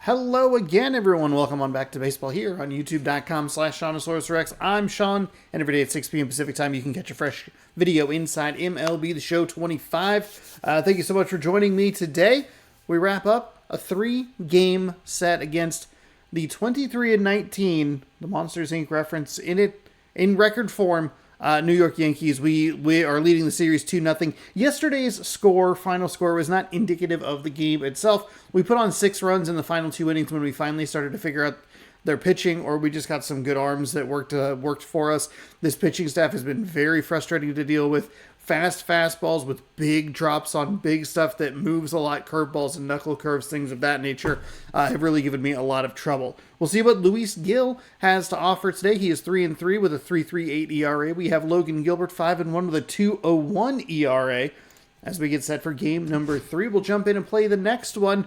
Hello again, everyone. Welcome on back to baseball here on youtube.com/SeanOsaurusRex. I'm Sean, and every day at 6 p.m. Pacific time, you can catch a fresh video inside MLB The Show 25. Thank you so much for joining me today. We wrap up a 3-game set against the 23-19, the Monsters Inc. reference in record form. New York Yankees, we are leading the series 2-0. Yesterday's final score, was not indicative of the game itself. We put on 6 runs in the final 2 innings when we finally started to figure out their pitching, or we just got some good arms that worked for us. This pitching staff has been very frustrating to deal with. Fast fastballs with big drops on big stuff that moves a lot, curveballs and knuckle curves, things of that nature, have really given me a lot of trouble. We'll see what Luis Gil has to offer today. He is 3-3 with a 3.38 ERA. We have Logan Gilbert 5-1 with a 2.01 ERA. As we get set for game number 3, we'll jump in and play the next one.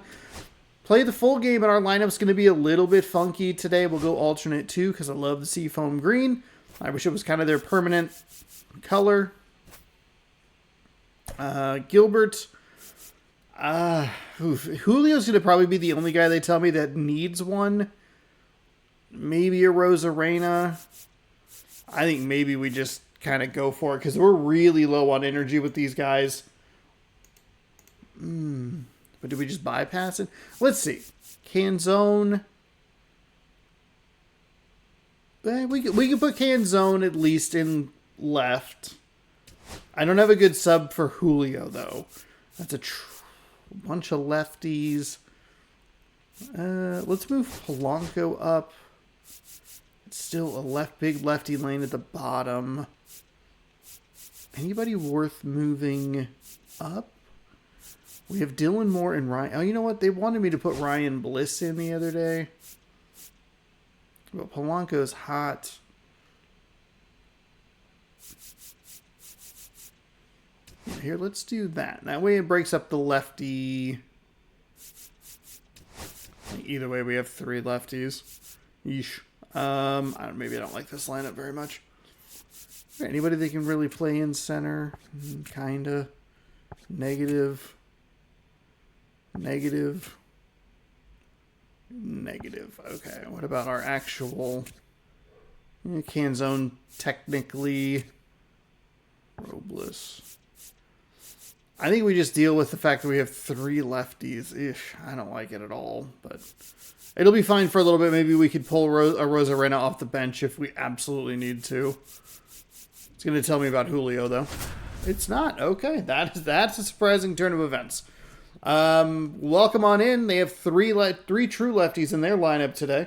Play the full game, and our lineup's going to be a little bit funky today. We'll go alternate 2 because I love the seafoam green. I wish it was kind of their permanent color. Gilbert, Julio's going to probably be the only guy they tell me that needs one. Maybe a Rosarena. I think maybe we just kind of go for it because we're really low on energy with these guys. But do we just bypass it? Let's see. Canzone. We can put Canzone at least in left. I don't have a good sub for Julio, though. That's a bunch of lefties. Let's move Polanco up. It's still a big lefty lane at the bottom. Anybody worth moving up? We have Dylan Moore and Ryan. Oh, you know what? They wanted me to put Ryan Bliss in the other day. But Polanco's hot. Here, let's do that. That way it breaks up the lefty. Either way, we have 3 lefties. Yeesh. Maybe I don't like this lineup very much. Anybody that can really play in center? Kinda. Negative. Negative. Negative. Okay, what about our actual Canzone technically? Robles. I think we just deal with the fact that we have 3 lefties. Ish, I don't like it at all, but it'll be fine for a little bit. Maybe we could pull a Rosarena off the bench if we absolutely need to. It's going to tell me about Julio, though. It's not. Okay, that's a surprising turn of events. Welcome on in. They have 3 true lefties in their lineup today.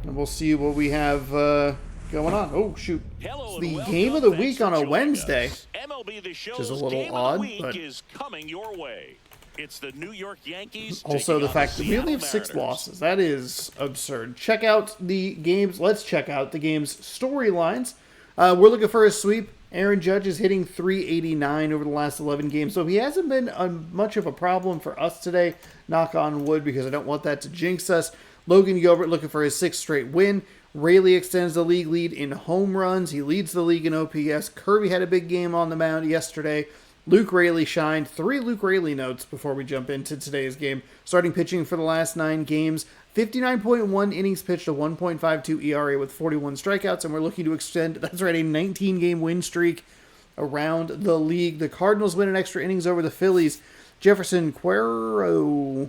And we'll see what we have going on. Oh, shoot. It's the game of the week on a Wednesday. MLB The Show's which is a little game odd, of the week but is coming your way. It's the New York Yankees. Also, the fact that we only have 6 losses. That is absurd. Check out the games. Let's check out the game's storylines. We're looking for a sweep. Aaron Judge is hitting .389 over the last 11 games, so he hasn't been much of a problem for us today. Knock on wood, because I don't want that to jinx us. Logan Gilbert looking for his 6th straight win. Rayleigh extends the league lead in home runs. He leads the league in OPS. Kirby had a big game on the mound yesterday. Luke Rayleigh shined. 3 Luke Rayleigh notes before we jump into today's game. Starting pitching for the last 9 games. 59.1 innings pitched, a 1.52 ERA with 41 strikeouts, and we're looking to extend, that's right, a 19-game win streak around the league. The Cardinals win an extra innings over the Phillies. Jefferson Cuero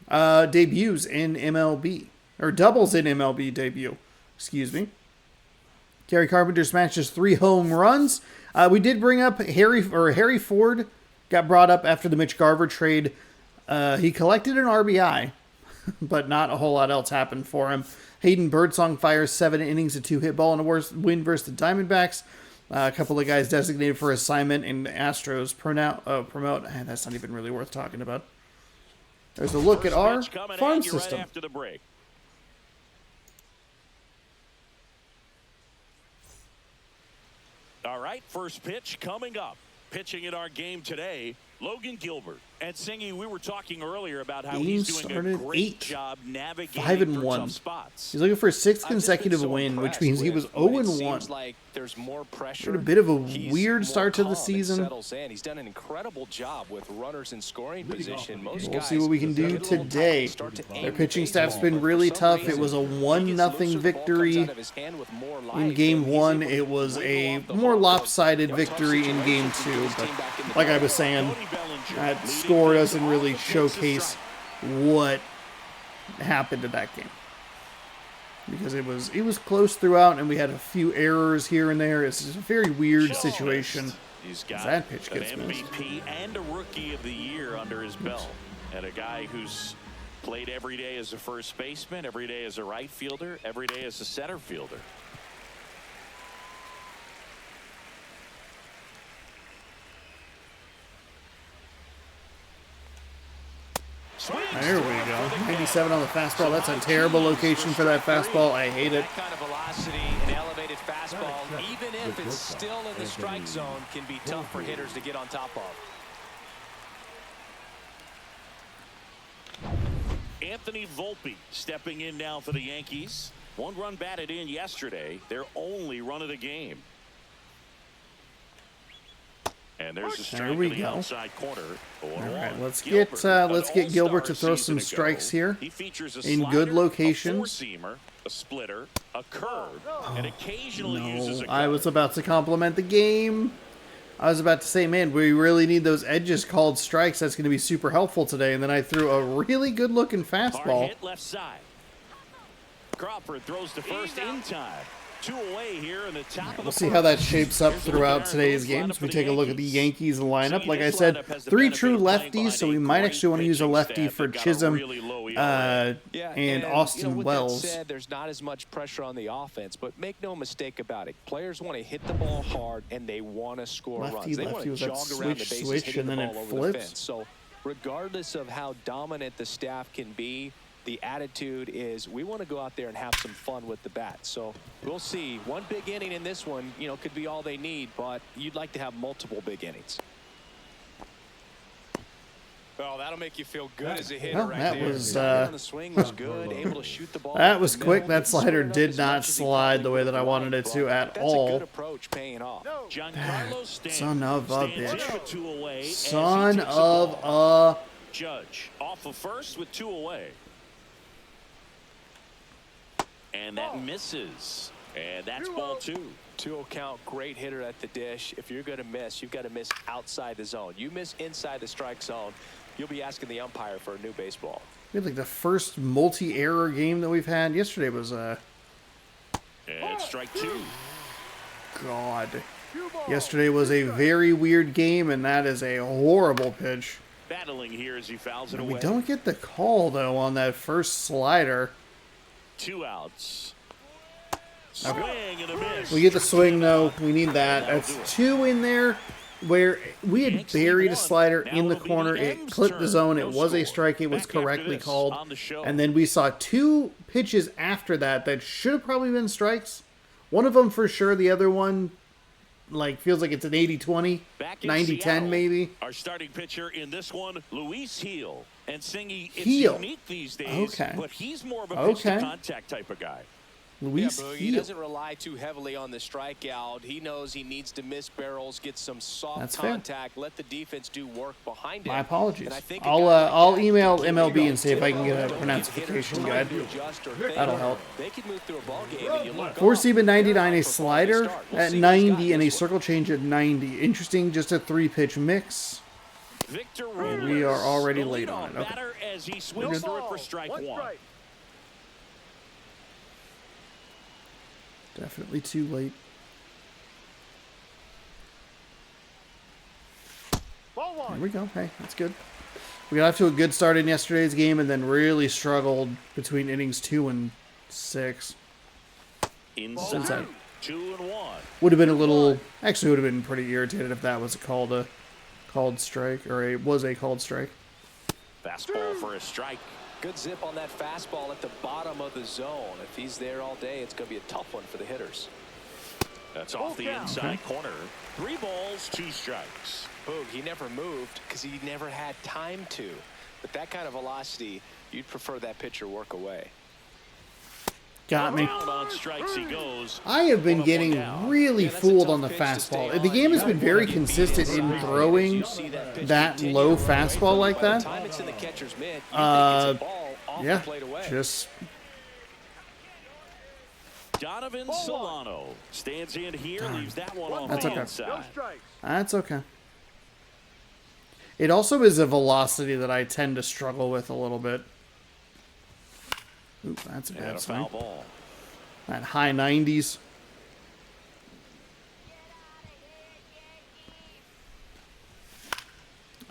debuts in MLB. Or doubles in MLB debut. Excuse me. Gary Carpenter smashes 3 home runs. We did bring up Harry Ford. Got brought up after the Mitch Garver trade. He collected an RBI, but not a whole lot else happened for him. Hayden Birdsong fires 7 innings, a 2-hit ball, and a win versus the Diamondbacks. A couple of guys designated for assignment in Astros promote. That's not even really worth talking about. There's a look at our farm system. Right after the break. All right, first pitch coming up. Pitching in our game today, Logan Gilbert. And Singy, we were talking earlier about how Game he's doing started a great 8, job navigating 5-1. tough spots. He's looking for his 6th consecutive win, which means he was 0-1. Like there's more pressure. Had a bit of a weird start to the season. He's done an incredible job with runners in scoring position. We'll see what we can do today. Their pitching staff's been really tough. It was a 1-0 victory in Game 1. It was a more lopsided victory in Game 2. But like I was saying, that score doesn't really showcase what happened in that game. Because it was close throughout, and we had a few errors here and there. It's just a very weird situation. He's got that pitch an gets missed. MVP and a Rookie of the Year under his belt, and a guy who's played every day as a first baseman, every day as a right fielder, every day as a center fielder. There we go. 97 on the fastball. That's a terrible location for that fastball. I hate it. That kind of velocity and elevated fastball, even if it's still in the strike zone, can be tough for hitters to get on top of. Anthony Volpe stepping in now for the Yankees. 1 run batted in yesterday, their only run of the game. And there's a strike in the outside corner. All right, let's get Gilbert to throw some strikes here in good locations. A splitter, a curve, and occasionally uses a I was about to compliment the game. I was about to say, man, we really need those edges called strikes. That's going to be super helpful today. And then I threw a really good-looking fastball. Hit left side. Crawford throws to first in time. 2 away here in the top of the We'll see how that shapes up throughout today's games. We take a look at the Yankees lineup. Like I said, 3 true lefties, so we might actually want to use a lefty for Chisholm and Austin Wells. Said, there's not as much pressure on the offense, but make no mistake about it. Players want to hit the ball hard, and they want to score runs. They want to jog around the bases, hitting the ball over the fence. So regardless of how dominant the staff can be, the attitude is we want to go out there and have some fun with the bat. So we'll see. One big inning in this one, could be all they need, but you'd like to have multiple big innings. Oh, that'll make you feel good as a hitter right that there. was the swing was good, able to shoot the ball. That was quick. That slider did not slide the way that I wanted it to at all. That's a good approach, paying off. Son of a bitch. Son of a... Judge off of first with 2 away. And that misses. And that's ball 2. 2-0 count, great hitter at the dish. If you're going to miss, you've got to miss outside the zone. You miss inside the strike zone, you'll be asking the umpire for a new baseball. We had like the first multi-error game that we've had. Yesterday was and strike 2. God. Yesterday was a very weird game, and that is a horrible pitch. Battling here as he fouls it away. We don't get the call though on that first slider. 2 outs. Swing and a miss. We get the swing though. We need that. That's 2 in there where we had buried a slider in the corner. It clipped the zone. It was a strike. It was correctly called. And then we saw 2 pitches after that should have probably been strikes. One of them for sure. The other one feels like it's an 80-20, 90-10 maybe. Our starting pitcher in this one, Luis Heel. And Singy, it's Heel. unique these days, but he's more of a pitch to contact type of guy. Luis He doesn't rely too heavily on the strikeout. He knows he needs to miss barrels, get some soft contact, let the defense do work behind it. My apologies. I'll email MLB and see if I can get a pronunciation guide. That'll help. They can move through a ball game and you look 4-seam at 99, a slider at 90, and a circle change at 90. Interesting, just a 3-pitch mix. And we are already late on it. Okay. As he swings through it for strike 1. Definitely too late. There we go. Hey, that's good. We got off to a good start in yesterday's game and then really struggled between innings 2 and 6. Inside. 2-1. Would have been a little... Actually, would have been pretty irritated if that was a called strike, or was a called strike. Fastball for a strike. Good zip on that fastball at the bottom of the zone. If he's there all day, it's going to be a tough one for the hitters. That's off the inside corner. 3 balls, 2 strikes. Boog, he never moved because he never had time to. But that kind of velocity, you'd prefer that pitcher work away. Got me. On strikes he goes. I have been getting really fooled on the fastball. The game has been very consistent in throwing that low fastball like that. Yeah, just... Donovan Solano stands in here, leaves that one on That's the okay. inside. That's okay. It also is a velocity that I tend to struggle with a little bit. Ooh, that's a bad swing. That high 90s.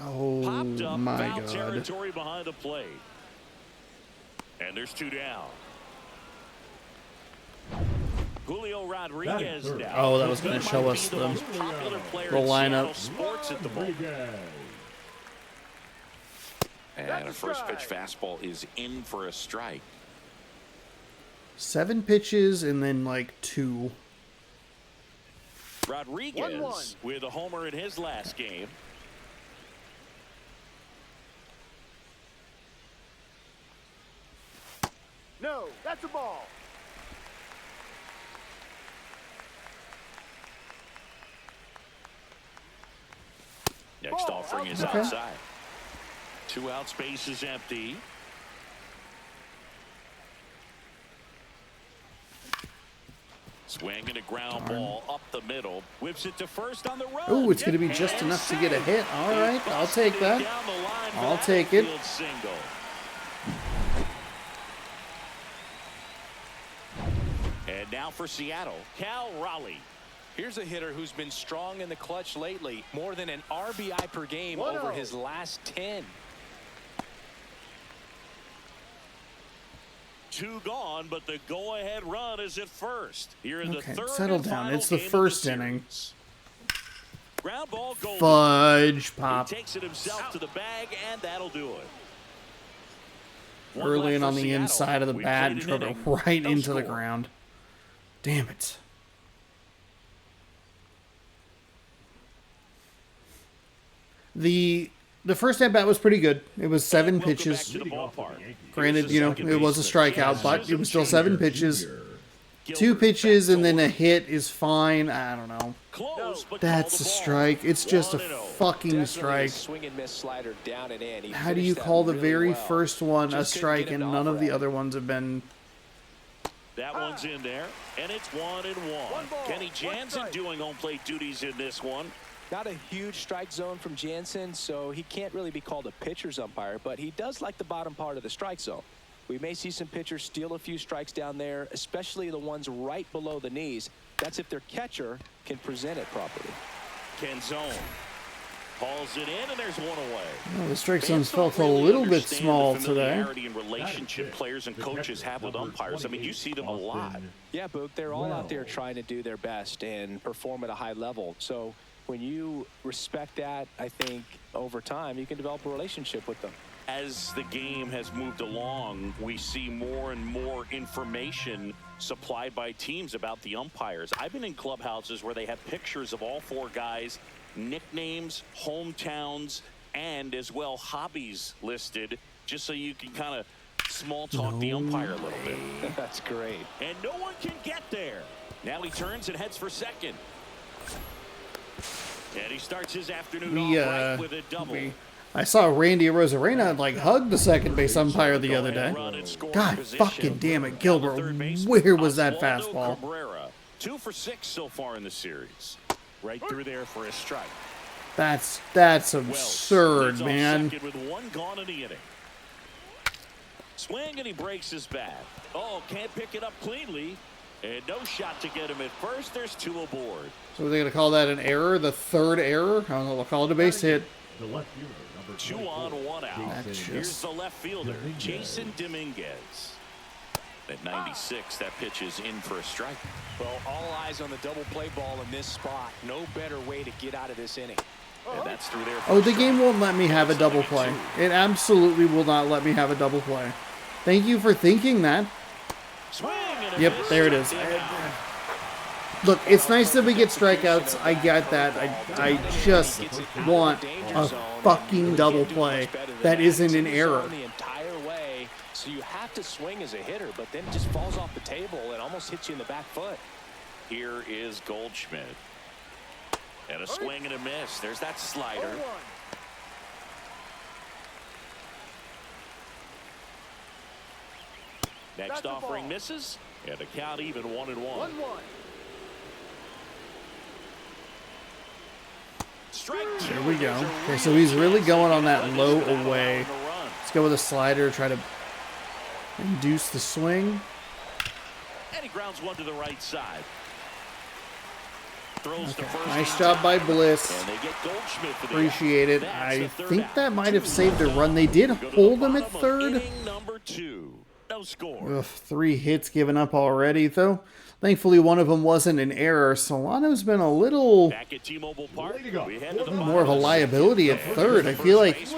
Oh Popped up, my foul God. territory behind the plate. And there's 2 down. Julio Rodriguez now. Oh, that was going to show us the lineup. Sports at the moment. And a first pitch fastball is in for a strike. 7 pitches and then like 2. Rodriguez with a homer in his last game. No, that's a ball. Next offering is outside. 2 out, space is empty. Swing and a ground ball up the middle. Whips it to first on the run. Oh, it's going to be just enough to get a hit. All right, I'll take that. I'll take it. Single. And now for Seattle, Cal Raleigh. Here's a hitter who's been strong in the clutch lately. More than an RBI per game over his last 10. 2 gone, but the go-ahead run is at first. Here in the third settle and down. final It's the game of first the inning. series. Ground ball goal. Fudge pop. He takes it himself to the bag, and that'll do it. Early and on the inside of the bat and drove it right into the ground. Damn it. The first at bat was pretty good. It was 7 pitches. Granted, you know, it was a strikeout, but it was still 7 pitches. 2 pitches and then a hit is fine. I don't know. That's a strike. It's just a fucking strike. How do you call the very first one a strike and none of the other ones have been? That one's in there, and it's 1-1. Kenny Jansen doing home plate duties in this one. Not a huge strike zone from Jansen, so he can't really be called a pitcher's umpire, but he does like the bottom part of the strike zone. We may see some pitchers steal a few strikes down there, especially the ones right below the knees. That's if their catcher can present it properly. Kenzone hauls it in, and there's 1 away. Well, the strike zones felt a little bit small today. And relationship players and coaches have with umpires. I mean, you see them a lot. Yeah, Boog, they're all out there trying to do their best and perform at a high level. So when you respect that, I think over time you can develop a relationship with them. As the game has moved along, we see more and more information supplied by teams about the umpires. I've been in clubhouses where they have pictures of all 4 guys, nicknames, hometowns, and as well hobbies listed, just so you can kind of small talk the umpire a little bit. That's great. And no one can get there. Now he turns and heads for second. And he starts his afternoon off right with a double. I saw Randy Arozarena like hug the second base umpire the other day. God fucking damn it, Gilbert. Where was that fastball? 2 for 6 so far in the series. Right through there for a strike. That's absurd, man. With 1 gone in the inning. Swing and he breaks his bat. Oh, can't pick it up cleanly. And no shot to get him at first. There's 2 aboard. So they're going to call that an error? The 3rd error? I don't know. We'll call it a base hit. 2 on, 1 out. Here's the left fielder, Jason Dominguez. At 96, that pitch is in for a strike. Well, all eyes on the double play ball in this spot. No better way to get out of this inning. And that's through there. Oh, the game won't let me have a double play. It absolutely will not let me have a double play. Thank you for thinking that. Yep, there it is. Look, it's nice that we get strikeouts. I get that. I just want a fucking double play that isn't an error. The entire way, so you have to swing as a hitter, but then it just falls off the table and almost hits you in the back foot. Here is Goldschmidt. And a swing and a miss. There's that slider. Next offering misses. And the count even 1-1. 1-1. Strike two. There we go. Okay, so he's really going on that low away. Let's go with a slider, try to induce the swing. And he grounds one to the right side. Throws to first. Nice job by Bliss. And they get Goldschmidt for the Appreciate it. That's I the third think out. that might have saved a run. They did hold him at third. Inning number 2. No score. Ugh, 3 hits given up already, though. Thankfully, one of them wasn't an error. Solano's been a little Back at T-Mobile Park. We head to the more of a liability at third. I feel like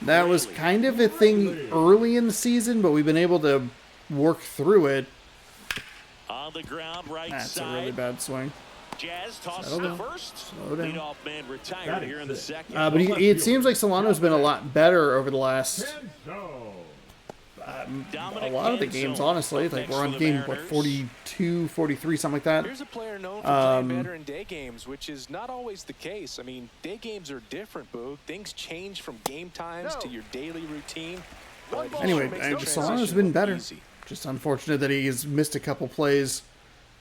that was kind of a thing early in the season, but we've been able to work through it. On the ground, right That's a side. really bad swing. Jazz tosses Settle the down. first. Slow down. Leadoff man retired here in the second. But it seems like Solano's been a lot better over the last a lot of the games, honestly. Like, we're on game, what, 42, 43, something like that. Here's a player known for playing better in day games, which is not always the case. I mean, day games are different, Boo. Things change from game times to your daily routine. Anyway, Solano's been better. Just unfortunate that he's missed a couple plays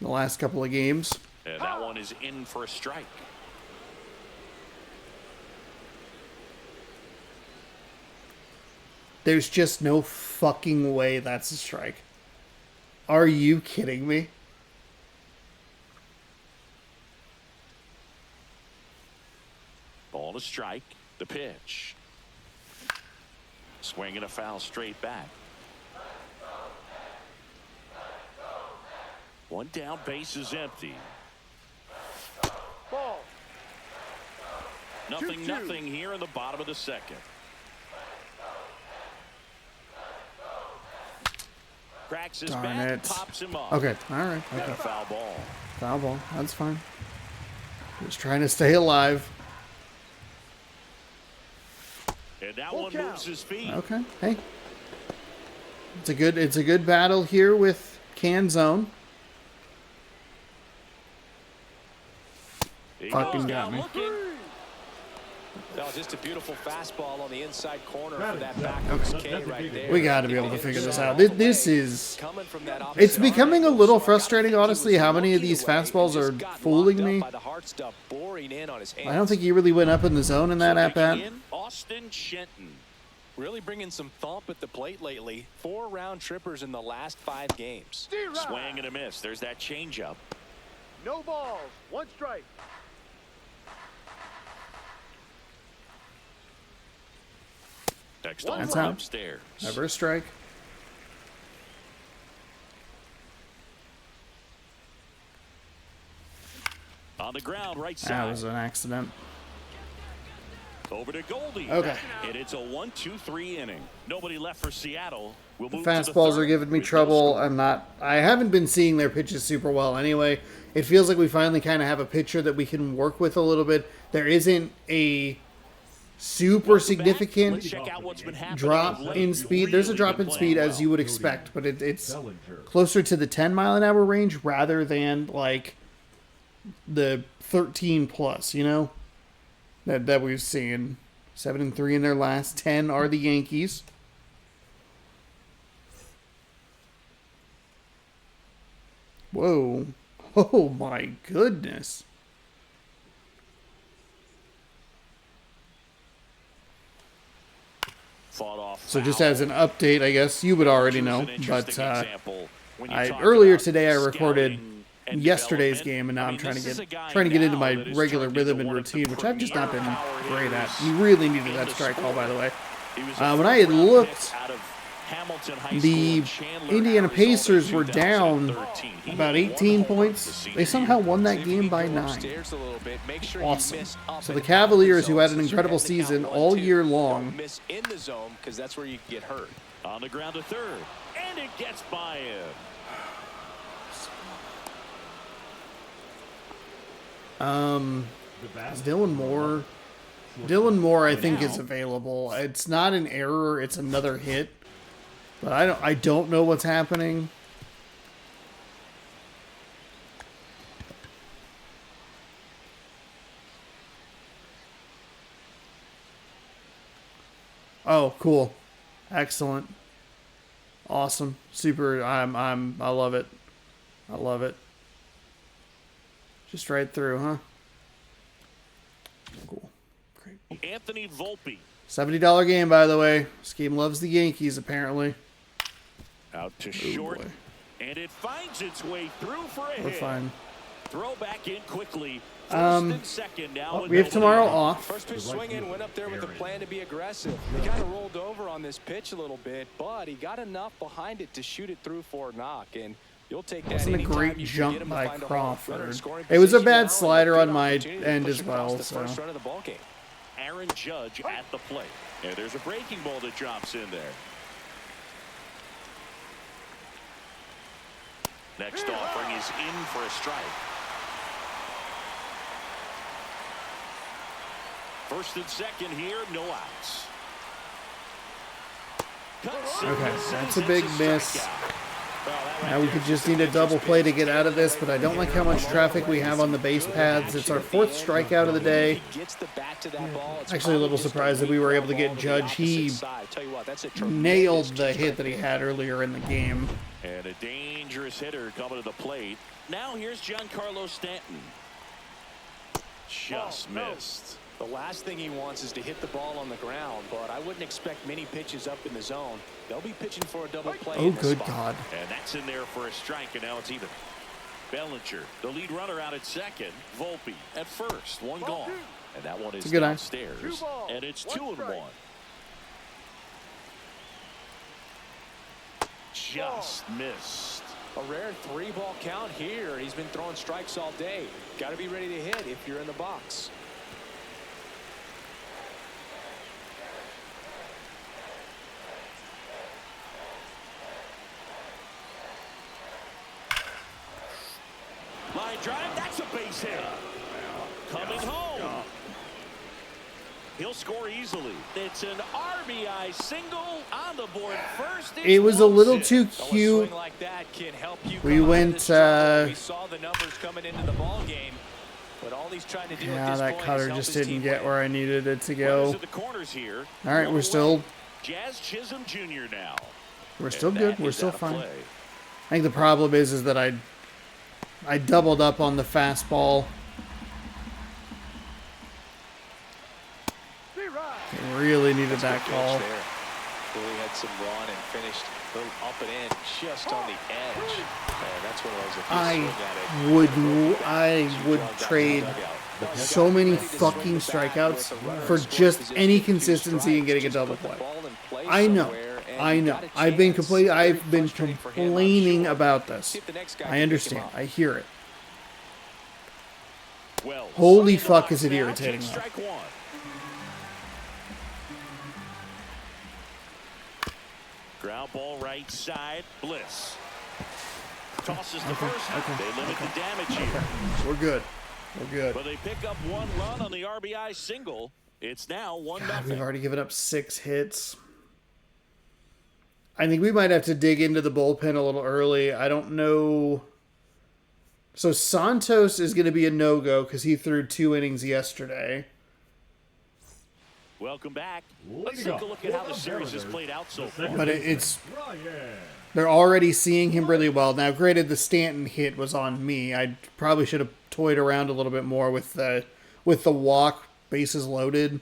in the last couple of games. And that one is in for a strike. There's just no fucking way that's a strike. Are you kidding me? Ball to strike. The pitch. Swing and a foul straight back. One down, base is empty. Ball. Nothing, 2-2. nothing here in the bottom of the second. Cracks his Darn bat, it. pops him up. Okay, all right. And Okay. a foul ball. Foul ball. That's fine. Just trying to stay alive. And that Full one count. moves his feet. Okay. Hey. It's a good battle here with Canzone. He Fucking goes got down me. looking. No, just a beautiful fastball on the inside corner for that backwards K right there. We got to be able to figure this out. This is... Coming from that It's opposite becoming a arm, little so I frustrating, gotta think honestly, he was how many of looking these away fastballs and are just got fooling locked up me. by the hard stuff boring in on his hands. I don't think he really went up in the zone in that So at-bat. making in, Austin Shenton. Really bringing some thump at the plate lately. 4 round trippers in the last 5 games. Swing and a miss. There's that changeup. No balls. 1 strike. Next That's on out. upstairs. Never a strike. On the ground, right That side. was an accident. Over to Goldie. Okay. And it's a 1-2-3 inning. Nobody left for Seattle. We'll move Fastballs to the are third giving me with no trouble. score. I haven't been seeing their pitches super well anyway. It feels like we finally kind of have a pitcher that we can work with a little bit. There isn't a super Welcome back. significant Let's check out what's been happening drop of late. in speed. There's a Really drop been in playing speed as well. you would expect, but it's closer to the 10-mile-an-hour range rather than like the 13 plus, you know, that we've seen. 7-3 in their last 10 are the Yankees. Whoa. Oh my goodness. Fought off So just foul. as an update, I guess you would already Here's know, an interesting but example. When you talk earlier about today I recorded scouting and yesterday's development, game, and now I I'm mean, trying this to is a get guy into now my that is regular turned into rhythm and one of the routine, which I've just not been premier great at. hitters You really needed in that the strike call, by the way. He was a When I had first-round looked, pick out of Hamilton High the School in Chandler, Indiana Arizona, Pacers were down 2013. He about hit 18 one home run points. this They season. somehow won that See if you game can by go 9. upstairs a little bit. Make sure you Awesome. miss up So and the out Cavaliers, the who had zone, an since you're incredible heading to count season 1, all 2. year Don't long, miss in the zone because that's where you can get hurt. On the ground to third, and it gets by him. Is Dylan Moore? Dylan Moore, I think, is available. It's not an error; it's another hit. But I don't know what's happening. Oh, cool. Excellent. Awesome. Super. I love it. I love it. Just right through, huh? Cool. Great. Anthony Volpe. $70 game, by the way. This game loves the Yankees, apparently. Out to short. Boy. And it finds its way through for a We're hit. fine. Throw back in quickly. First and second now. We have tomorrow off. First pitch swinging, went up there with a plan to be aggressive. He kind of rolled over on this pitch a little bit, but he got enough behind it to shoot it through for a knock. And you'll take that. Wasn't a anytime great you can jump get him to by find a Crawford. scoring It was a position bad now, slider and a on my opportunity to end push as across well. the So. first run of the ball game. Aaron Judge at the plate. And there's a breaking ball that drops in there. Next offering is in for a strike. First and second here, no outs. Okay, that's a big miss. Now we could just need a double play to get out of this, but I don't like how much traffic we have on the base paths. It's our 4th strikeout of the day. Actually a little surprised that we were able to get Judge. He nailed the hit that he had earlier in the game. And a dangerous hitter coming to the plate. Now here's Giancarlo Stanton. Just missed. The last thing he wants is to hit the ball on the ground, but I wouldn't expect many pitches up in the zone. They'll be pitching for a double play. Oh, good God. And that's in there for a strike, and now it's even. Bellinger, the lead runner out at second. Volpe at first, one gone. And that one is downstairs. And it's 2-1. Just missed. A rare 3-ball count here. He's been throwing strikes all day. Got to be ready to hit if you're in the box. Line drive, that's a base hit. Coming home. He'll score easily. It's an RBI single on the board first. It was a little too cute. We went, we saw the numbers coming into the ball game, but all he's trying to do yeah, that cutter just didn't get where I needed it to go. All right, we're still. Jazz Chisholm Jr. now. We're still good. We're still fine. I think the problem is that I doubled up on the fastball. Really needed that call. Really had some run and finished a little up and in, just on the edge. And that's what I would trade so many fucking strikeouts for just any consistency in getting a double play. I know. I've been complaining about this. I understand. I hear it. Holy fuck, is it irritating though. Ground ball right side, Bliss. Tosses the first. They limit the damage here. We're good. We're good. But they pick up one run on the RBI single. It's now 1-0. We've already given up 6 hits. I think we might have to dig into the bullpen a little early. I don't know. So Santos is going to be a no-go because he threw 2 innings yesterday. Welcome back. Let's take a look at how the series has played out so far. But they're already seeing him really well. Now, granted, the Stanton hit was on me. I probably should have toyed around a little bit more with the walk, bases loaded.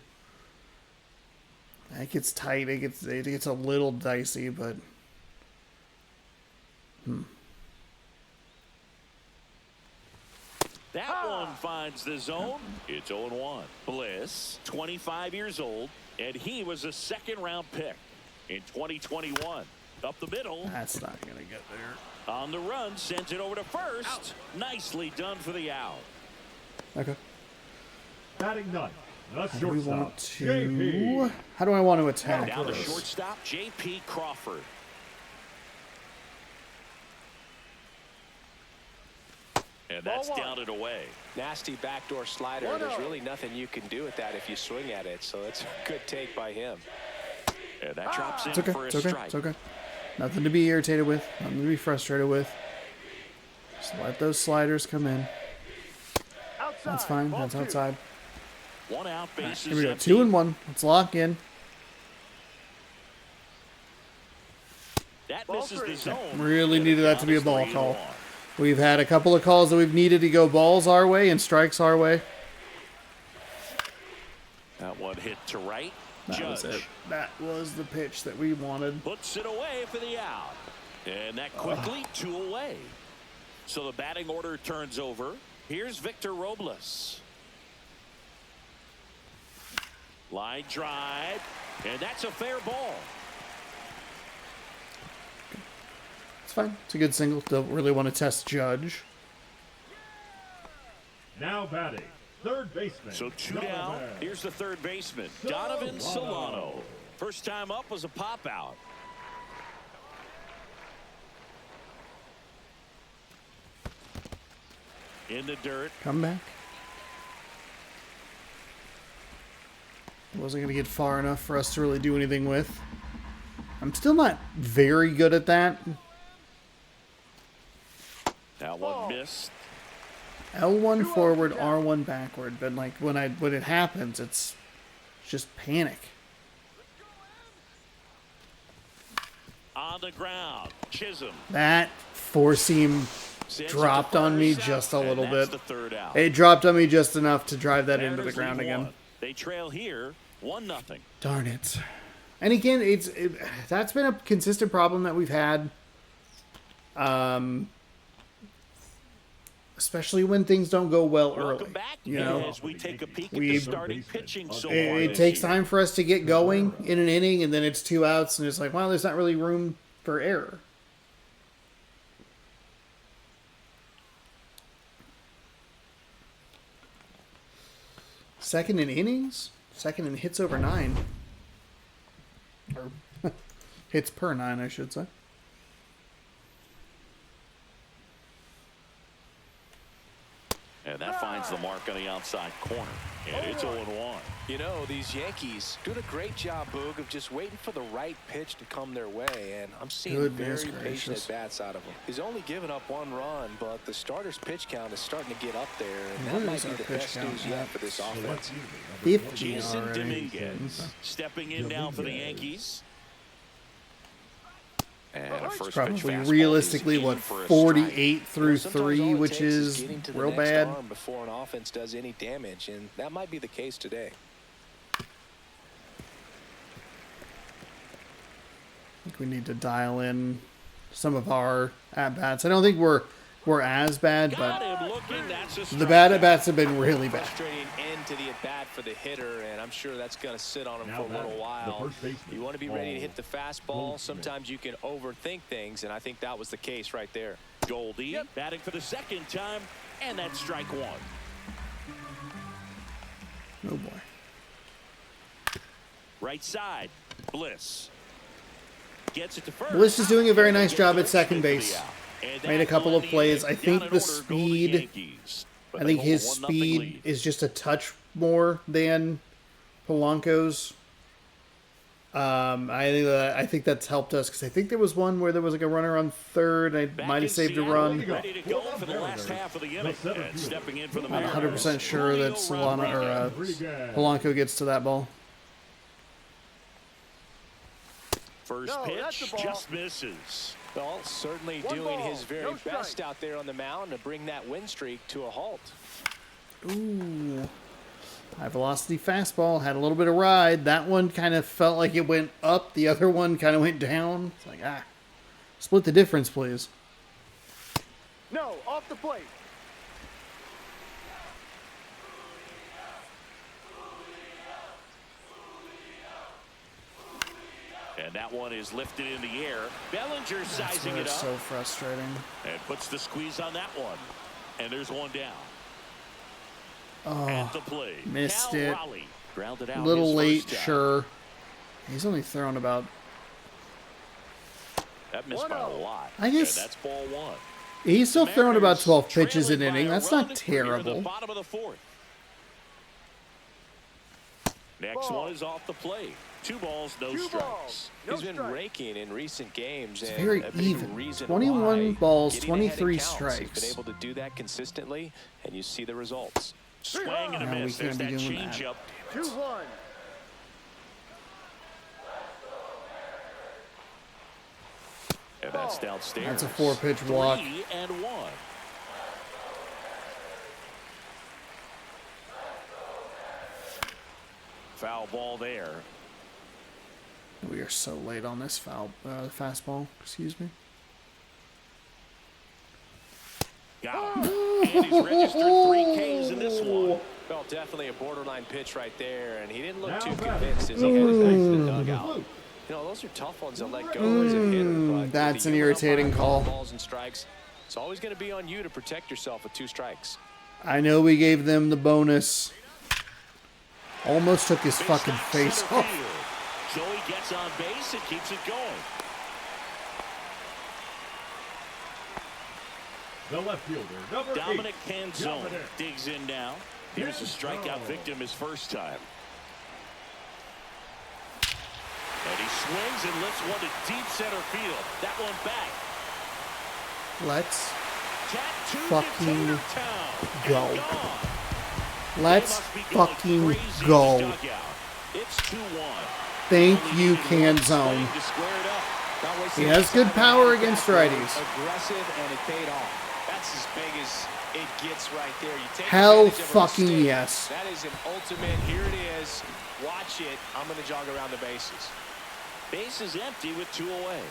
It gets tight. It gets a little dicey, but That one finds the zone. It's 0-1. Bliss, 25 years old, and he was a second-round pick in 2021. Up the middle. That's not going to get there. On the run, sends it over to first. Out. Nicely done for the out. Okay. Batting ninth. How do I want to attack Now the this? shortstop, J.P. Crawford. And that's down and away. Nasty backdoor slider. There's really nothing you can do with that if you swing at it. So it's a good take by him. And that drops in it's okay. for a It's okay. strike. It's okay. Nothing to be irritated with. Nothing to be frustrated with. Just let those sliders come in. Outside. That's fine. Ball That's two. outside. One out, Right, bases here we go. empty. 2-1. Let's lock in. That Ball misses the three. zone. Really needed that to be a ball Count is call. 3-1. We've had a couple of calls that we've needed to go balls our way and strikes our way. That one hit to right. That Judge was it. That was the pitch that we wanted. puts it away for the out. And that quickly 2 away. So the batting order turns over. Here's Victor Robles. Line drive. And that's a fair ball. It's fine. It's a good single. Don't really want to test Judge. Now batting, third baseman. So 2 down. Here's the third baseman, Donovan Solano. First time up was a pop out. In the dirt. Come back. Wasn't going to get far enough for us to really do anything with. I'm still not very good at that. That one missed. L1 forward, R1 backward, but like when it happens, it's just panic. On the ground. Chisholm. That four seam Sends dropped it to on me first, just a and little that's bit. the third out. It dropped on me just enough to drive that into the Mariners ground lead again. one. They trail here 1-0. Darn it. And again, that's been a consistent problem that we've had. Especially when things don't go well early. Welcome back, You know, as we take a peek at We- the starting pitching so far it this takes year. time for us to get going in an inning, and then it's 2 outs, and it's like, well, there's not really room for error. Second in innings? Second in hits over 9. Or hits per 9, I should say. And that finds the mark on the outside corner. And it's 0-1. You know, these Yankees doing a great job, Boog, of just waiting for the right pitch to come their way. And I'm seeing Goodness very patient gracious. at-bats out of him. He's only given up 1 run, but the starter's pitch count is starting to get up there. And Where that might is be our the pitch best count news yet at? for this offense. 50 Jason already. Dominguez stepping in now for the Yankees. And a first pitch Probably fastball realistically, is in what, for a 48 strike. through Sometimes 3, all it which takes is getting to the real next bad. arm before an offense does any damage, and that might be the case today. I think we need to dial in some of our at-bats. I don't think we're as bad, Got but him looking. That's a the strike. bad at-bats have been really bad. Frustrating end to the at-bat for the hitter, and I'm sure that's going to sit on him Now for a little batting, while. the first baseman, You want to be ready to hit the fastball. Goldschmidt. Sometimes you can overthink things, and I think that was the case right there. Goldie batting for the second time, and that's strike 1. Oh boy. Right side, Bliss. Gets it to first. Bliss is doing a very nice job at second Straight for base. the out. And Made a that couple one of plays. needed. I think Down in the order, go to speed- Yankees. But I they think hold a his 1-0 speed lead. is just a touch more than Polanco's. I think that's helped us because I think there was one where there was like a runner on third. I Back might in have saved a Seattle, run. Ready to go for the last half of the inning. And stepping in for the I'm not Mariners. 100% sure that Julio Solana or Rodriguez. Polanco gets to that ball. First No, that's pitch the ball. just misses. Well, certainly One doing ball, his very no strike. best out there on the mound to bring that win streak to a halt. Ooh. High velocity fastball. Had a little bit of ride. That one kind of felt like it went up. The other one kind of went down. It's like, split the difference, please. No, off the plate. And that one is lifted in the air. Bellinger That's sizing where it it's up. so frustrating. And puts the squeeze on that one. And there's one down. Oh, At the plate. missed Cal it. Raleigh grounded out a little his late, first time. sure. He's only thrown about... That missed by a lot. I guess- And that's ball 1. He's still throwing about 12 pitches an inning. That's not terrible. Bottom of the fourth. Next one is off the plate. 2 balls, no strikes. He's been raking in recent games. It's very even. 21 balls, 23 strikes. He's been able to do that consistently, and you see the results. Swing and a miss. There's that changeup. 2-1. And that's downstairs. That's a 4-pitch walk. 3-1. Foul ball there. We are so late on this fastball. Excuse me. Got him. And he's registered 3 Ks in this one. Well, definitely a borderline pitch right there, and he didn't look too convinced as he headed back to the dugout. You know, those are tough ones to let go as a hitter. But that's an irritating call. Balls and strikes. It's always going to be on you to protect yourself with 2 strikes. I know we gave them the bonus. Almost took his fucking face off. Joey gets on base and keeps it going. The left fielder, number Dominic 8, Canzone digs in now. Here's a strikeout victim his first time. And he swings and lifts one to deep center field. That one back. Let's Tattooed fucking to Tatertown. go. And gone. Let's They must be going fucking crazy in the go. dugout. It's 2-1. Thank Only you, needed one Canzone. swing to square it up. He has good power against righties. Aggressive, and it paid off. That's as big as it gets right there. You take Hell advantage of a fucking mistake. yes. That is an ultimate. Here it is. Watch it. I'm going to jog around the bases. Base is empty with 2 away.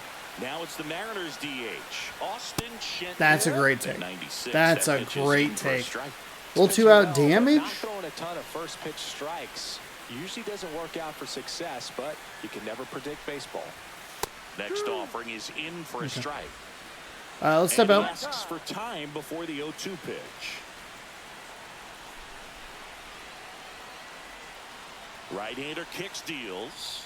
Now it's the Mariners DH. Austin Shenton. That's a great take. 96. That's That a pitches great in for a take. strike. Little 2-out Well, damage. Not throwing a ton of first pitch strikes usually doesn't work out for success, but you can never predict baseball. Next offering is in for a strike. Let's step And he out. asks for time before the 0-2 pitch. Right-hander kicks, deals.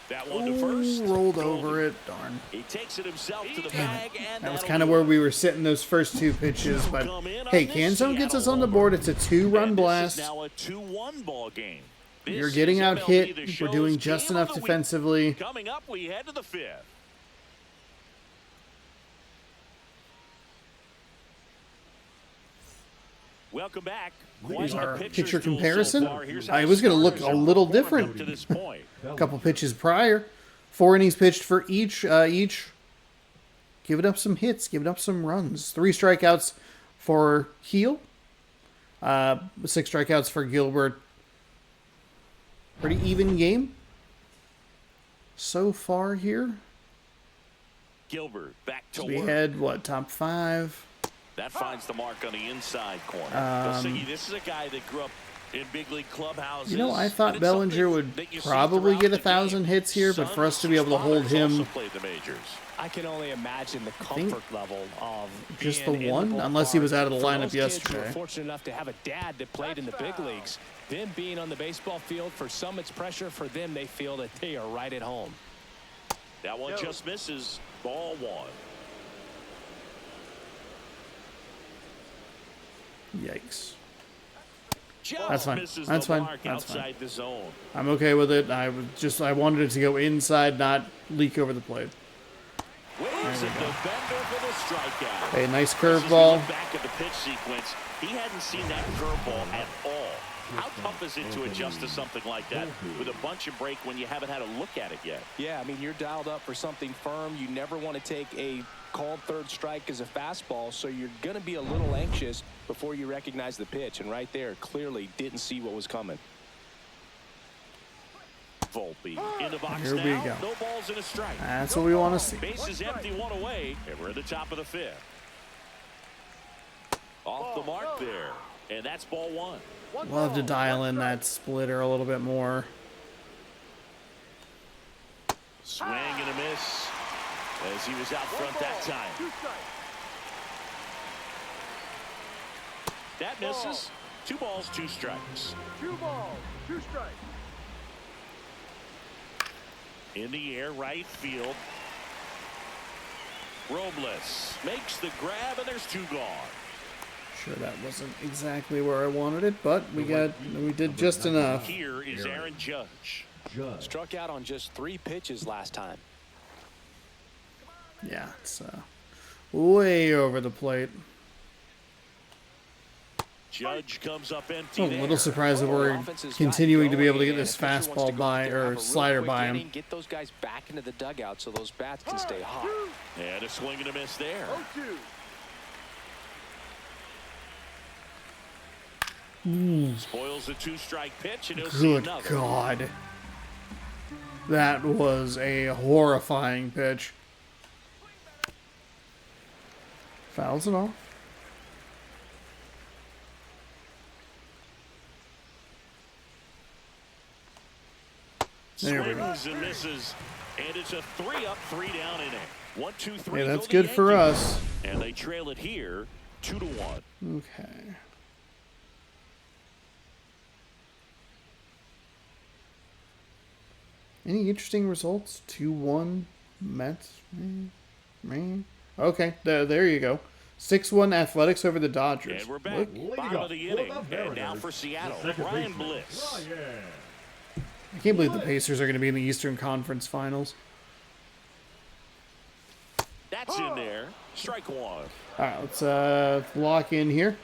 That one to first. Rolled over it. Darn. He takes it himself to the bag, and That was that'll kind of do where it. we were sitting those first 2 pitches, but hey, Canzone gets us on the board. It's a 2-run And blast. This is now a 2-1 ball game. This You're getting is out MLB, hit. the We're show's doing just game of enough the week. defensively. Coming up, we head to the 5th. Welcome back. Here's Quite our the pitcher's pitcher duel comparison. So far. Here's how I the was going to look starters a are little performing different. up to this point. A couple pitches prior. 4 innings pitched for each. Giving up some hits, giving up some runs. 3 strikeouts for Heel. 6 strikeouts for Gilbert. Pretty even game so far here. Gilbert back to We work. had, what, top 5? That finds the mark on the inside corner. Siggy, this is a guy that grew up in big league clubhouses. You know, I thought and it's Bellinger something would that you see probably throughout get the 1,000 game. hits here, but for us to be able to hold Sons, him also played the majors. I can only imagine the comfort level of just being the in one, ballpark. unless he was out of the For lineup those kids who yesterday. are fortunate enough to have a dad that played in the big leagues, them being on the baseball field, for some it's pressure. For them, they feel that they are right at home. That one just misses. Ball 1. Yikes. Just That's fine. misses That's the fine. mark That's outside the zone. I'm okay with it. I wanted it to go inside, not leak over the plate. Waves a defender for the strikeout. Hey, nice As you curveball. look back at the pitch sequence, he hadn't seen that curveball at all. How tough is it to adjust to something like that with a bunch of break when you haven't had a look at it yet? Yeah, I mean, you're dialed up for something firm. You never want to take a called third strike as a fastball, so you're going to be a little anxious before you recognize the pitch. And right there, clearly didn't see what was coming. Volpe in the box Here we now. go. No balls and a strike. That's what we want to see. Base is empty, 1 away, and we're at the top of the 5th. Off the mark there, and that's ball 1. We'll have to dial in that splitter a little bit more. Swing and a miss as he was out front that time. 2 strikes. That misses. 2 balls, 2 strikes. 2 balls, 2 strikes. In the air, right field. Robles makes the grab, and there's 2 gone. Sure, that wasn't exactly where I wanted it, but we did just enough. Here is Aaron Judge. Struck out on just 3 pitches last time. Yeah, it's way over the plate. Judge comes up empty. I'm a little surprised that we're continuing to be able to get this fastball by, or slider by him. Get those guys back into the dugout so those bats can stay hot. And a swing and a miss there. 0-2. Spoils a 2-strike pitch, and he'll see Good another. God. That was a horrifying pitch. Fouls it off. There we go. Swings and misses, and it's a 3-up, 3-down inning. 1, 2, 3. Yeah, that's good for us. And they trail it here, 2-1. Okay. Any interesting results? 2-1 Mets. Okay, there you go. 6-1 Athletics over the Dodgers. And we're back. Bottom of the inning. And now for Seattle, Ryan Bliss. I can't believe the Pacers are going to be in the Eastern Conference Finals. That's in there. Strike 1. All right, let's lock in here.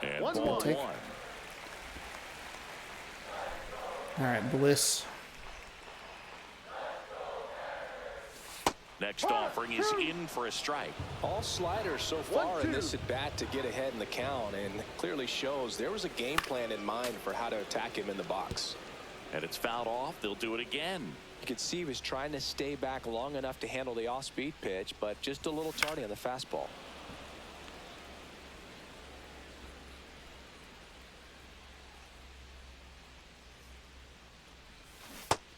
And One ball take. 1. All right, Bliss. Next offering is in for a strike. All sliders so far in this at bat to get ahead in the count, and clearly shows there was a game plan in mind for how to attack him in the box. And it's fouled off. They'll do it again. You could see he was trying to stay back long enough to handle the off-speed pitch, but just a little tardy on the fastball.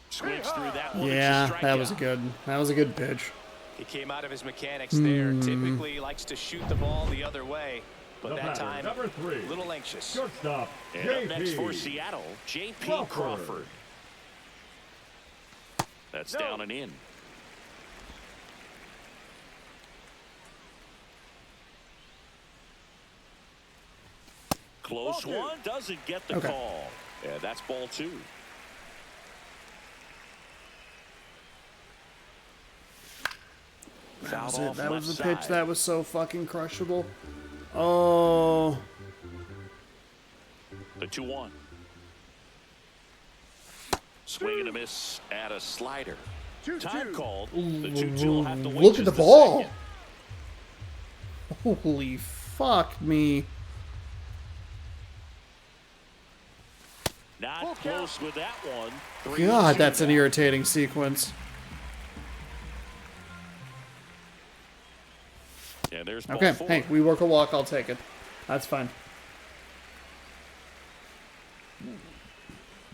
Swings through that one. Yeah, that was a good pitch. He came out of his mechanics there. Typically likes to shoot the ball the other way, but that time number 3, a little anxious. shortstop, And up JP. next for Seattle, J.P. Crawford. That's down and in. Close one, doesn't get the call. Yeah, that's ball 2. That was Fouled it. off That was left the pitch side. that was so fucking crushable. Oh. The 2-1. Swing and a miss at a slider. Time called. The 2-2 will have to wait. Look at the just a ball. second. Holy fuck me. Not close with that one. 3-2 God, that's an now. irritating sequence. Yeah, there's ball Okay, 4. hey, we work a walk, I'll take it. That's fine.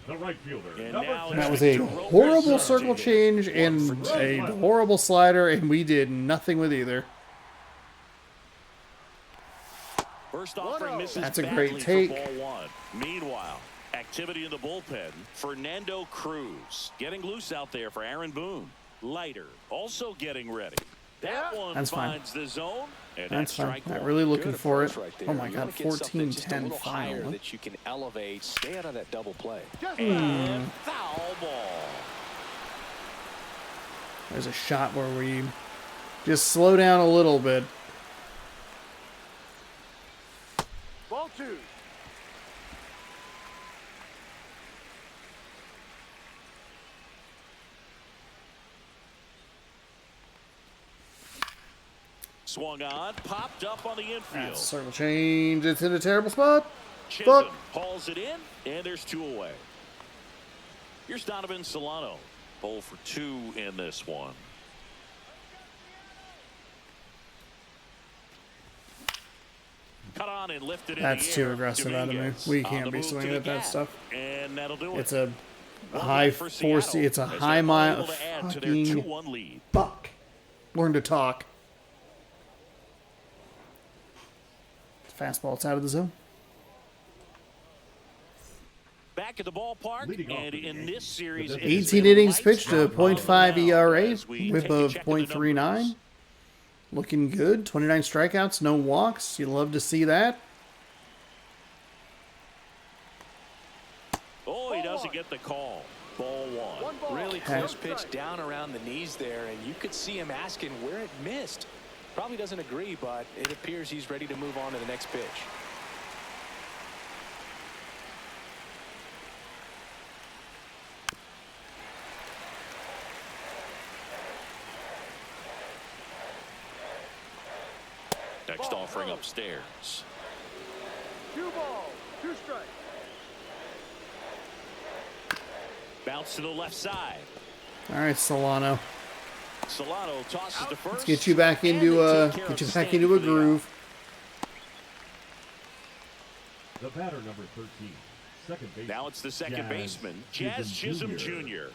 The right fielder, And number now 10. That was a Victor Robles horrible up circle to change 1 and for 2. a horrible slider, and we did nothing with either. First offering misses That's a badly great for take. ball 1. Meanwhile, activity in the bullpen. Fernando Cruz getting loose out there for Aaron Boone. Leiter also getting ready. That one That's fine. finds the zone. And That's fine. strike Not 1. really looking Good for it. approach right there. Oh my You god, wanna get something just a 14-10 little higher final. that you can elevate. Stay out of that double play. And foul ball. There's a shot where we just slow down a little bit. Ball 2. Swung on, popped up on the infield. That's circle change. It's in a terrible spot. Chisholm Fuck. hauls it in, and there's 2 away. Here's Donovan Solano. 0 for 2 in this one. Cut on and lifted in That's the too air. aggressive out of me. Dominguez We on can't the be move to swinging the at that gap. stuff. And that'll do It's it. a high For force. Seattle It's a as they're high mile. unable to add to their Fucking 2-1 lead. fuck. Learn to talk. Fastball. It's out of the zone. Back at the ballpark, and in this series, 18 innings pitched to a .5 ERA, whip of .39. Looking good. 29 strikeouts, no walks. You love to see that. Oh, he doesn't get the call. Ball one. Really close pitch down around the knees there, and you could see him asking where it missed. Probably doesn't agree, but it appears he's ready to move on to the next pitch. Next offering upstairs. 2 balls, 2 strikes. Bounce to the left side. All right, Solano. Solano tosses to first. Let's get you back into a groove. The batter, number 13, second baseman. Now it's the second baseman, Jazz Chisholm Jr.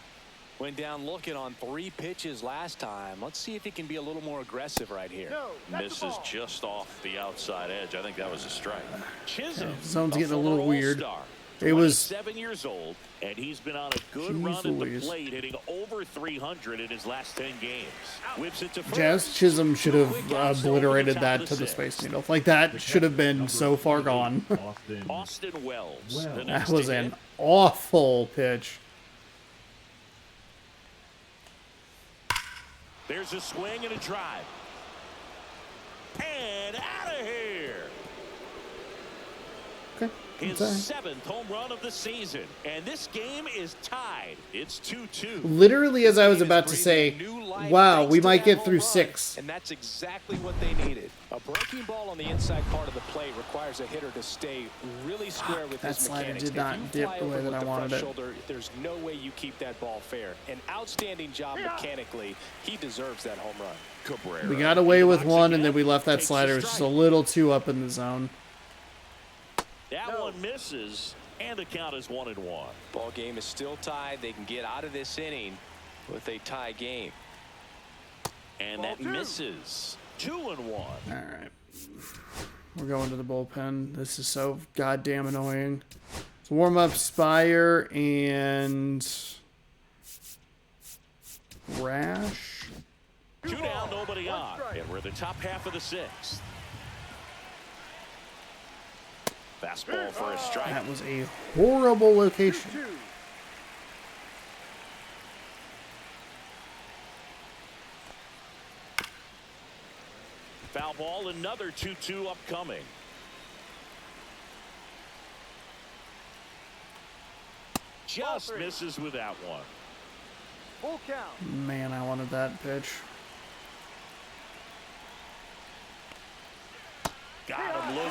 Went down looking on 3 pitches last time. Let's see if he can be a little more aggressive right here. No, that's a Misses ball. just off the outside edge. I think that was a strike. Chisholm, Zone's getting a little former weird. All-Star, It was 7 years old, and he's been on a good run at the plate, hitting over 300 in his last 10 games. Whips it to first. Jazz Chisholm should have obliterated that to the Space Needle. Like, that should have been so far gone. Austin Wells. The That next was to an hit. awful pitch. There's a swing and a drive. And out of here. Okay. His That's all 7th home run of the season. And this game is tied. It's 2-2. right. Literally, as I was about to say, wow, we might get through 6. And that's exactly what they needed. A breaking ball on the inside part of the plate requires a hitter to stay really square with That his slider mechanics. did not If you dip fly the way over that with I the wanted front it. shoulder, there's no way you keep that ball fair. An outstanding job mechanically. He deserves that home run. Cabrera. We got away with one, and then we left that slider. It was just a little too up in the zone. That one misses, and the count is 1-1. Ball game is still tied. They can get out of this inning with a tie game. And that misses. 2-1. All right. We're going to the bullpen. This is so goddamn annoying. It's warm-up, Spire, and Rash. 2 down, nobody on. And we're the top half of the 6th. Fastball for a strike. That was a horrible location. 2-2. Foul ball, another 2-2 upcoming. Just misses with that one. Full count. Man, I wanted that pitch. Got him looking.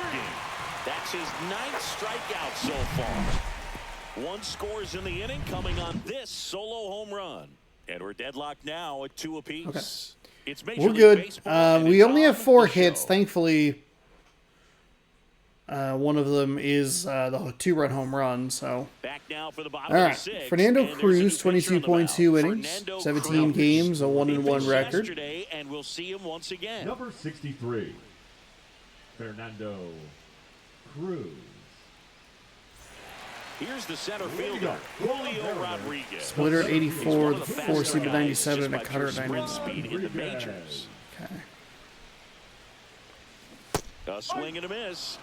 That's his 9th strikeout so far. 1 scores in the inning coming on this solo home run. And we're deadlocked now at 2 apiece. Okay. It's Major We're League good. Baseball, and We it's only have on 4 the hits. show. Thankfully, one of them is the 2-run home run. So, Back now for the all bottom of right. the 6th, Fernando and there's a Cruz, new pitcher on the mound. 22.2 innings, Fernando 17 Cruz. games, a He 1-1 pitched record. yesterday, and we'll see him once again. Number 63, Fernando Cruz. Here's the center fielder, Julio Rodriguez. Splitter at 84, the 4-seam at 97, and a just by cutter pure at sprint 99. speed in the majors. Okay. A swing and a miss.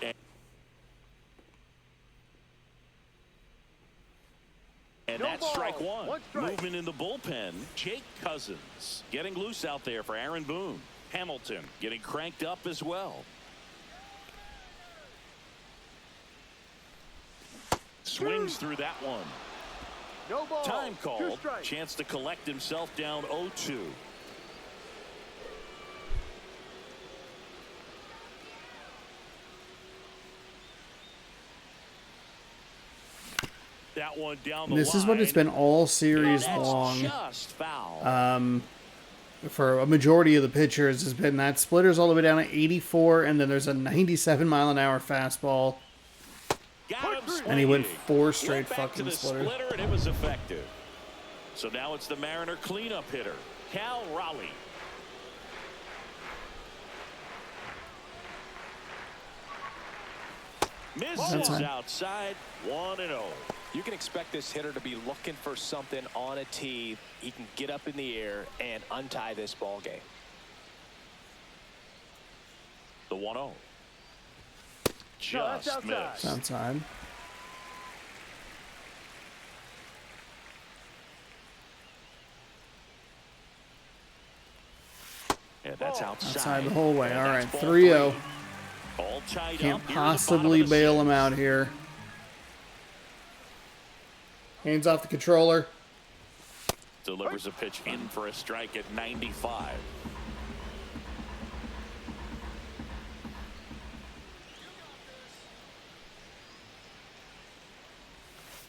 And No that's ball. strike 1. 1 strike. Movement in the bullpen. Jake Cousins getting loose out there for Aaron Boone. Hamilton getting cranked up as well. Swings through that one. No ball. Time 2 called. strikes. Chance to collect himself down 0-2. That one down the This is what it's been all series That's long. just foul. For a majority of the pitchers has been that splitters all the way down at 84, and then there's a 97-mile-an-hour fastball, Got him and he went swinging. 4 straight Went back to fucking the splitters. splitter, and it was effective. So now it's the Mariner cleanup hitter, Cal Raleigh. Misses That's fine. outside, 1-0. You can expect this hitter to be looking for something on a tee. He can get up in the air and untie this ball game. The 1-0. that's Just outside. missed. Outside. Yeah, that's outside. Outside the whole way. And All that's right, ball 3-0. three. All tied Can't up. Here's the possibly bottom of the bail him sixth. out here. Hands off the controller. Delivers a pitch in for a strike at 95.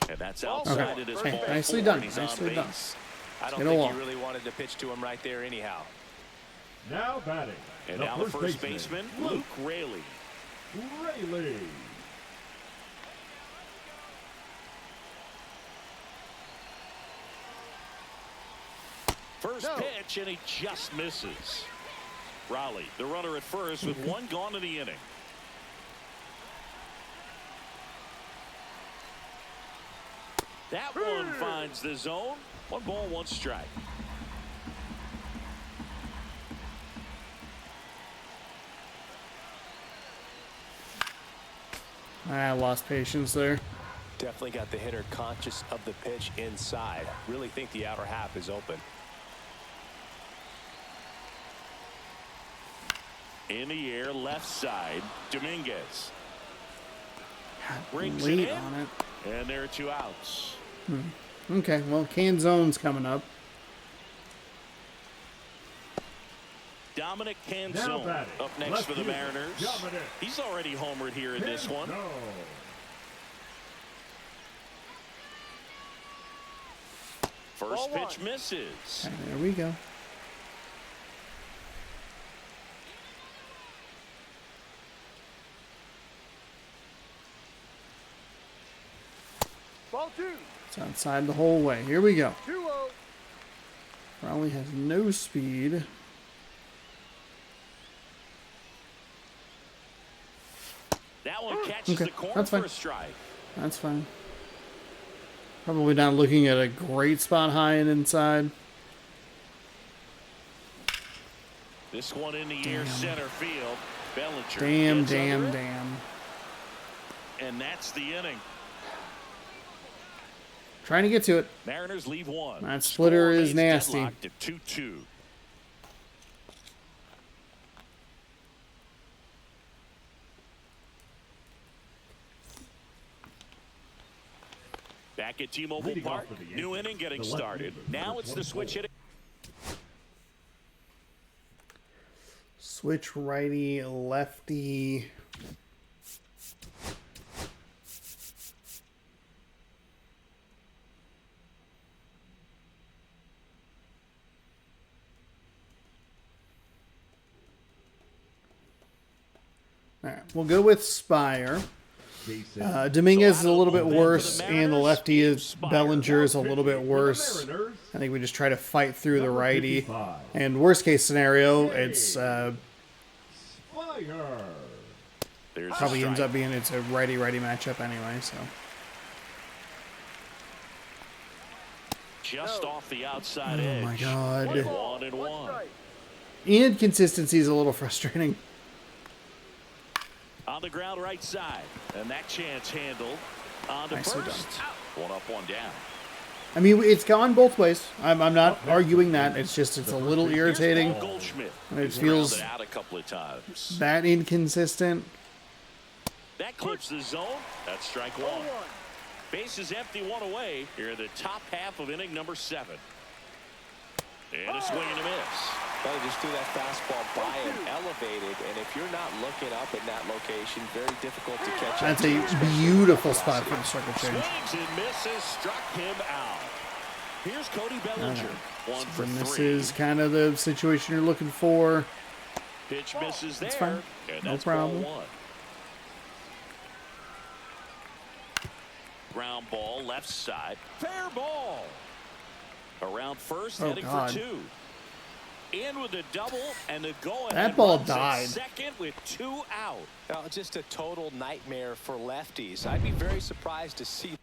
And that's outside. Okay. It is Hey, ball nicely four, done. and he's on Nicely done. base. I don't Get think along. he really wanted to pitch to him right there anyhow. Now batting. And now the first baseman, Luke Raley. Raley. First pitch, and he just misses. Raleigh, the runner at first, with one gone in the inning. That one finds the zone. 1 ball, 1 strike. I lost patience there. Definitely got the hitter conscious of the pitch inside. Really think the outer half is open. In the air, left side, Dominguez. Brings Late it in, on it. and there are 2 outs. Okay, well, Canzone's coming up. Dominic Now Canzone batting. up next Left for the fielder, Mariners. Dominic He's already homered here in this one. No. First Ball pitch misses. Okay, there we go. Ball 2. It's outside the whole way. Here we go. 2-0. Probably has no speed. That one catches Okay, the corner that's for fine. a strike. That's fine. Probably not looking at a great spot high and inside. This one in the air, center field. Bellinger. Damn, gets under damn, it, damn. And that's the inning. Trying to get to it. Mariners leave 1. That splitter Score is remains nasty. deadlocked at 2-2. Back at T-Mobile Leading off Park, for the Yankees, new inning getting the left started. fielder, Now number it's the switch 24. hitting. Switch righty, lefty. All right, we'll go with Spire. Jason. Dominguez is So a out little of bit bullpen for worse, the and the Mariners, lefty is Spire. Bellinger is a little bit For the worse. Mariners, I think we just try to fight through the number righty. 55. And worst case scenario, it's Spire. There's a probably ends strike. up being it's a righty-righty matchup anyway. So Just off the outside oh edge. my god, 1-1. Strike. inconsistency is a little frustrating. On the ground right side. And that chance handled. On to Nicely first. 1 up, 1 down. I mean, it's gone both ways. I'm not arguing that. It's just it's a little Here's irritating. Paul Goldschmidt. And it He's feels grounded out a couple of times. that inconsistent. That clips the zone. That's strike 1. 0-1. Base is empty, 1 away. Here in the top half of inning number 7. And a swing and a miss. Well, just threw that fastball by him, elevated, and if you're not looking up in that location, very difficult to catch. That's up to, a especially beautiful with spot velocity. for the circle change. Swings and misses, struck him out. Here's Cody Bellinger. 1 for And 3. this is kind of the situation you're looking for. Pitch misses there. That's fine. And No that's problem. ball 1. Ground ball, left side. Fair ball. Around first, Oh, heading God. for 2. In with a double, and the goal That ball died. second with 2 out. Just a total nightmare for lefties. I'd be very surprised to see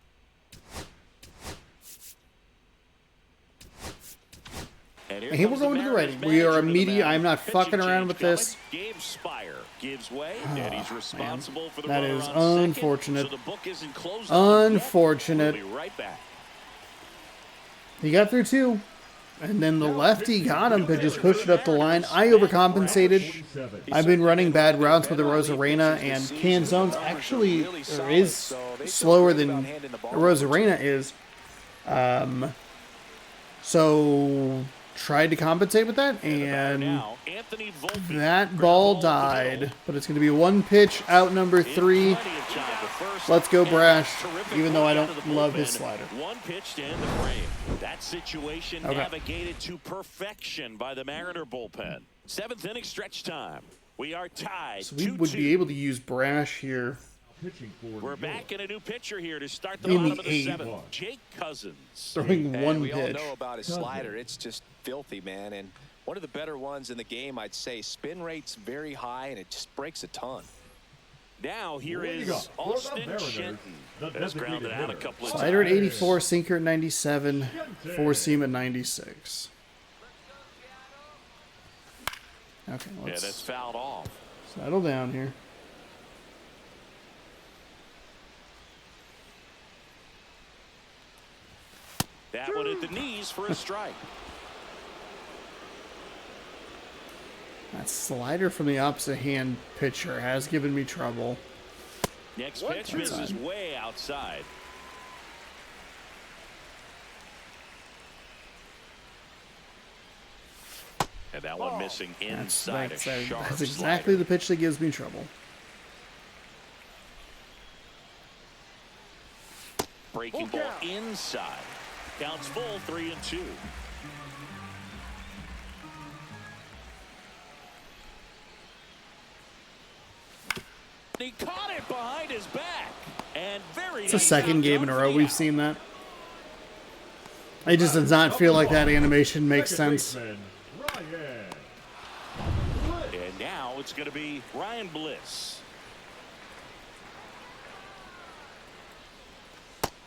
And we're going to the ready. We are immediate. I'm not fucking around with this. Gabe Spire gives way, and he's responsible for the that runner is on unfortunate. second, so the book isn't closed Unfortunate. We'll be right back. He got through 2. And then the lefty got him, but just pushed it up the line. I overcompensated. I've been running bad routes with the Rosarena, and Canzone's actually is slower than Rosarena is. So tried to compensate with that, and that ball died. But it's going to be 1 pitch, out number 3. Let's go Brash, even though I don't love his slider. 1 pitch to end the frame. That situation navigated to perfection by the Mariner bullpen. 7th inning stretch time. We are tied. So we would be able to use Brash here. We're back in a new pitcher here to start the bottom of the 7th. Jake Cousins. Throwing 1 pitch. We all pitch. know about his slider. It's just filthy, man. And one of the better ones in the game, I'd say. Spin rate's very high, and it just breaks a ton. Now here is Austin Shenton. Has grounded out a couple of Slider at times. 84, sinker at 97, 4-seam at 96. Okay, let's that's fouled off. settle down here. That one at the knees for a strike. That slider from the opposite hand pitcher has given me trouble. Next pitch misses way outside. And that one missing inside That's a sharp exactly the pitch that gives me trouble. Breaking ball inside. Counts full, 3-2. He caught it behind his back. And very It's the second game in a row we've seen that. It just does not feel like that animation makes sense. And now it's going to be Ryan Bliss.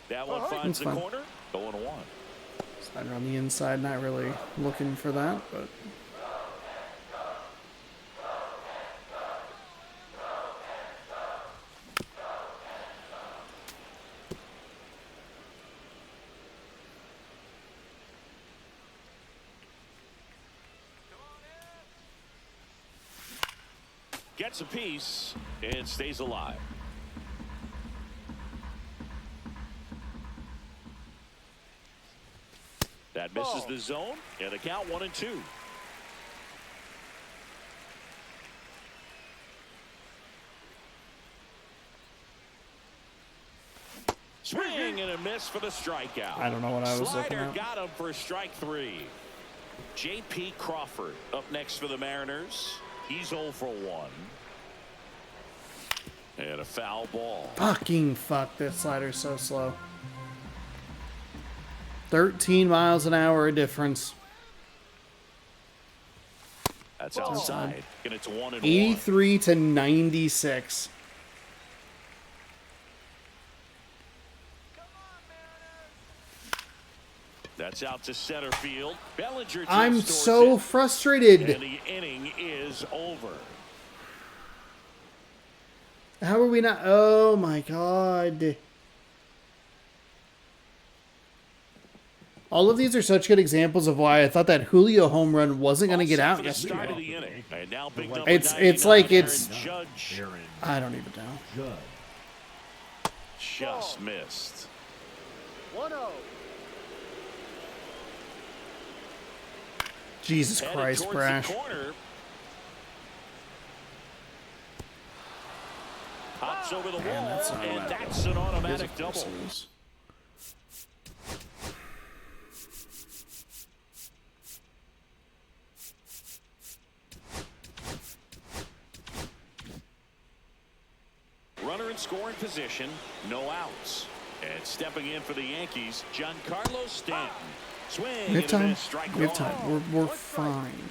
That one finds the corner. 0-1. Slider on the inside, not really looking for that, but gets a piece and stays alive. That misses the zone, and the count 1-2. Swing and a miss for the strikeout. I don't know what I was looking Slider at. got him for strike 3. J.P. Crawford up next for the Mariners. He's 0 for 1. And a foul ball. Fucking fuck, this slider's so slow. 13 miles an hour a difference. That's outside. And it's 1-1. 83 to 96. That's out to center field. Bellinger I'm just so it, frustrated. and the inning is over. How are we not? Oh my god. All of these are such good examples of why I thought that Julio home run wasn't going to get out yesterday. It's like it's Judge. I don't even know. Just missed. 1-0. Jesus Christ, Brash. Pops over the wall, that's and that's an automatic double. Runner in scoring position, no outs. And stepping in for the Yankees, Giancarlo Stanton. Swing. We have time. We have time. We're fine.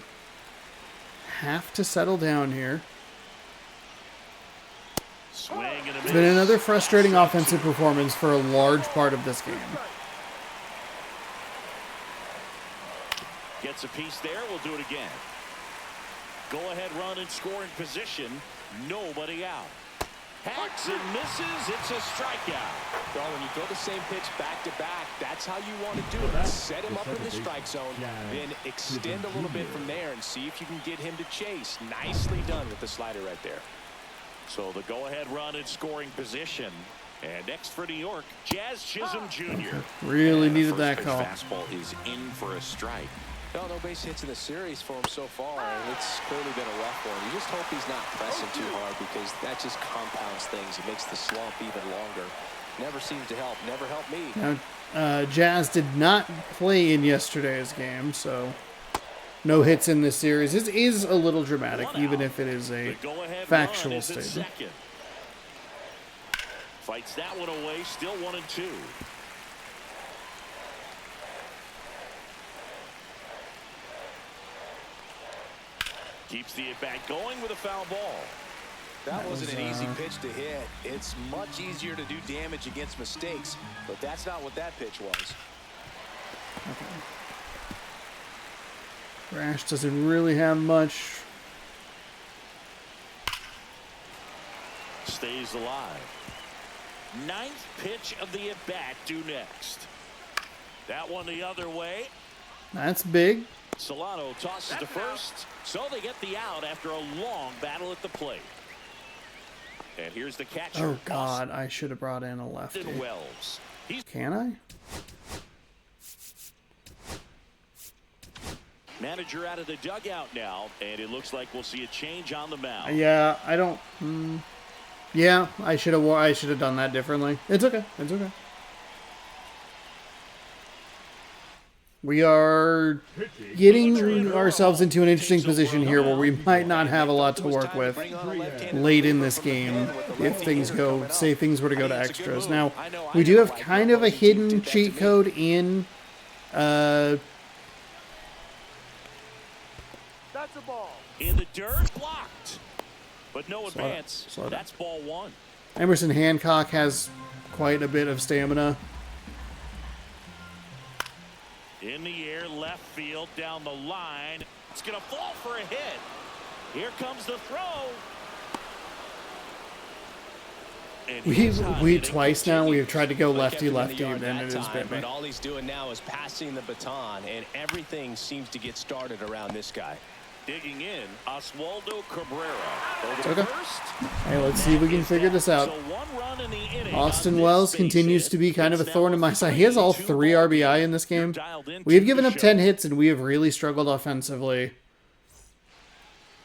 Have to settle down here. Swing and a miss. It's been another frustrating offensive performance for a large part of this game. Gets a piece there. We'll do it again. Go-ahead run in scoring position. Nobody out. Hacks and misses. It's a strikeout. Well, when you throw the same pitch back-to-back, that's how you want to do it. Set him up in the strike zone, then extend a little bit from there and see if you can get him to chase. Nicely done with the slider right there. So the go-ahead run in scoring position. And next for New York, Jazz Chisholm Jr. Really needed that call. Fastball is in for a strike. No base hits in the series for him so far, and it's clearly been a rough one. You just hope he's not pressing too hard because that just compounds things. It makes the slump even longer. Never seems to help. Never helped me. Now, Jazz did not play in yesterday's game, so no hits in this series. This is a little dramatic, even if it is a factual statement. Fights that one away, still 1-2. Keeps the at-bat going with a foul ball. That wasn't an easy pitch to hit. It's much easier to do damage against mistakes, but that's not what that pitch was. Okay. Rash doesn't really have much. Stays alive. Ninth pitch of the at-bat due next. That one the other way. That's big. Solano tosses to first, so they get the out after a long battle at the plate. And here's the catcher. Oh, God, I should have brought in a lefty. Wells. Can I? Manager out of the dugout now, and it looks like we'll see a change on the mound. Yeah, I don't... Yeah, I should have done that differently. It's okay. It's okay. We are getting ourselves into an interesting position here where we might not have a lot to work with late in this game if things go, say things were to go to extras. Now, we do have kind of a hidden cheat code in That's a ball. In the dirt, blocked. But no advance. That's ball one. Emerson Hancock has quite a bit of stamina. In the air, left field, down the line. It's going to fall for a hit. Here comes the throw. We twice now we have tried to go lefty-lefty, and then it has been me. But all he's doing now is passing the baton, and everything seems to get started around this guy. Digging in, Oswaldo Cabrera. Okay. Hey, let's see if we can figure this out. Austin Wells continues to be kind of a thorn in my side. He has all 3 RBI in this game. We have given up 10 hits, and we have really struggled offensively.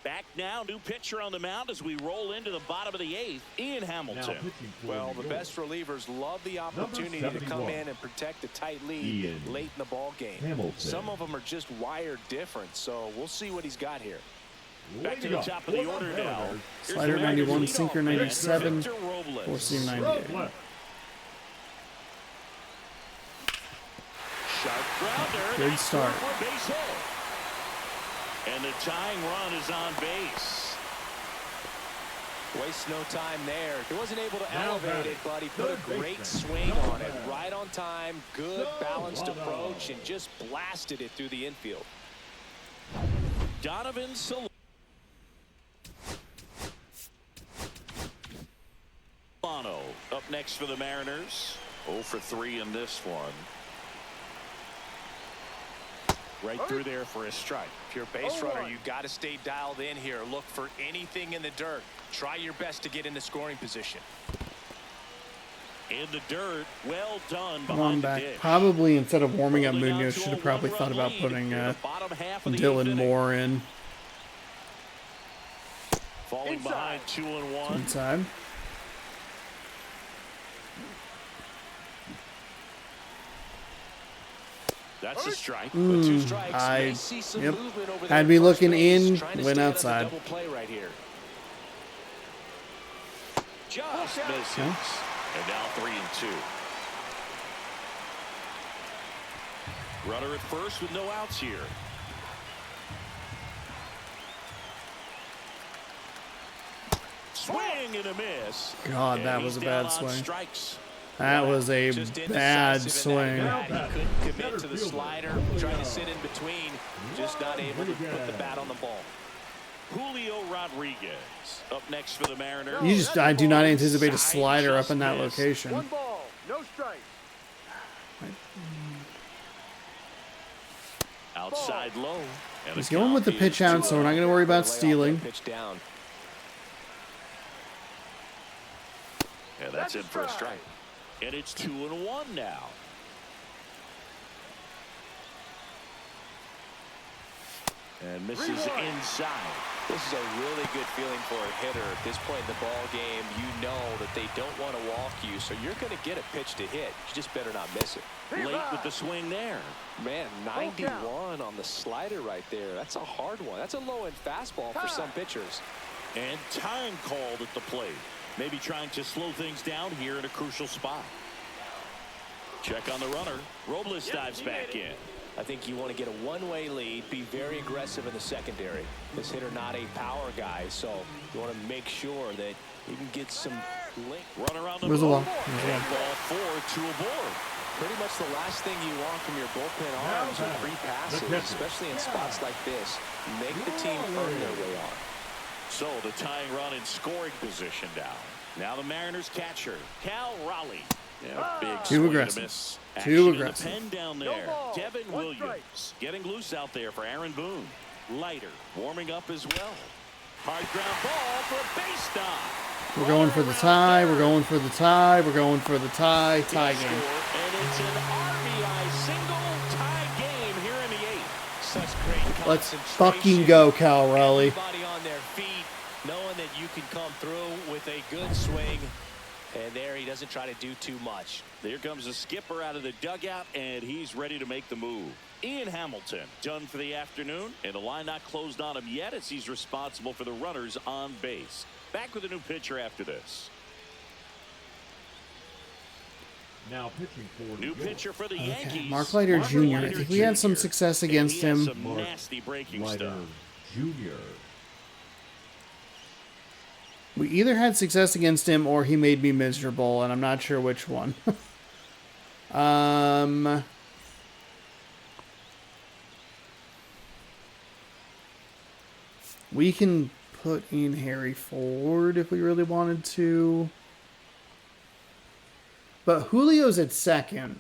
Back now, new pitcher on the mound as we roll into the bottom of the 8th, Ian Hamilton. Well, the best relievers love the opportunity to come in and protect a tight lead late in the ball game. Some of them are just wired different, so we'll see what he's got here. Back to the top of the order now. Slider 91, sinker 97, 4-seam 98. Good start. And the tying run is on base. Wastes no time there. He wasn't able to elevate it, but he put a great swing on it. Right on time, good balanced approach, and just blasted it through the infield. Donovan Solano up next for the Mariners. 0 for 3 in this one. Right through there for a strike. If you're a base runner, you got to stay dialed in here. Look for anything in the dirt. Try your best to get into scoring position. In the dirt, well done Come on behind the back. dish. Probably instead of warming up Munoz, should have probably thought about putting Dylan Moore in. Falling behind 2-1. Inside. That's a strike. With 2 strikes, may see some movement over there. Had me looking in, Trying to went stay out of the outside. double play right here. Just misses. And now 3-2. Runner at first with no outs here. Swing and a miss. God, And that he's was a down bad on swing. Strikes. That was a Just bad indecisive swing. in that at-bat. He couldn't commit to the slider, trying to sit in between, just not able to put the bat on the ball. Julio Rodriguez up next for the Mariners. I do not anticipate a slider up in that Just location. One ball, no strike. outside low. And He's going with the pitch out, so we're not going to worry about stealing. Pitch down. Yeah, that's it for a strike. And it's 2-1 now. And misses inside. This is a really good feeling for a hitter at this point in the ball game. You know that they don't want to walk you, so you're going to get a pitch to hit. You just better not miss it. Late with the swing there. Man, 91 on the slider right there. That's a hard one. That's a low-end fastball for some pitchers. And time called at the plate. Maybe trying to slow things down here in a crucial spot. Check on the runner. Robles dives back in. I think you want to get a one-way lead, be very aggressive in the secondary. This hitter not a power guy, so you want to make sure that you can get some link. Run around the Where's the ball. ball? And ball 4 to a board. Pretty much the last thing you want from your bullpen arms are free passes, especially in spots like this. Make the team earn their way on. So the tying run in scoring position now. Now the Mariners catcher, Cal Raleigh. Yeah, big Too swing aggressive. and a miss. Too Action in aggressive. the pen down there. Devin Williams getting loose out there for Aaron Boone. Leiter warming up as well. Hard ground ball for a base stop. We're going for the tie. We're going for the tie. We're going for the tie. Tie game. And it's an RBI single tie game here in the 8th. Such great Let's concentration. fucking go, Cal Raleigh. Everybody on their feet, knowing that you can come through with a good swing. And there he doesn't try to do too much. There comes the skipper out of the dugout, and he's ready to make the move. Ian Hamilton done for the afternoon, and the line not closed on him yet as he's responsible for the runners on base. Back with a new pitcher after this. Now pitching for New pitcher for the Yankees. Mark Leiter Jr. I think we had some success against him. Some nasty breaking Leiter stuff. Jr. We either had success against him or he made me miserable, and I'm not sure which one. We can put in Harry Ford if we really wanted to. But Julio's at second.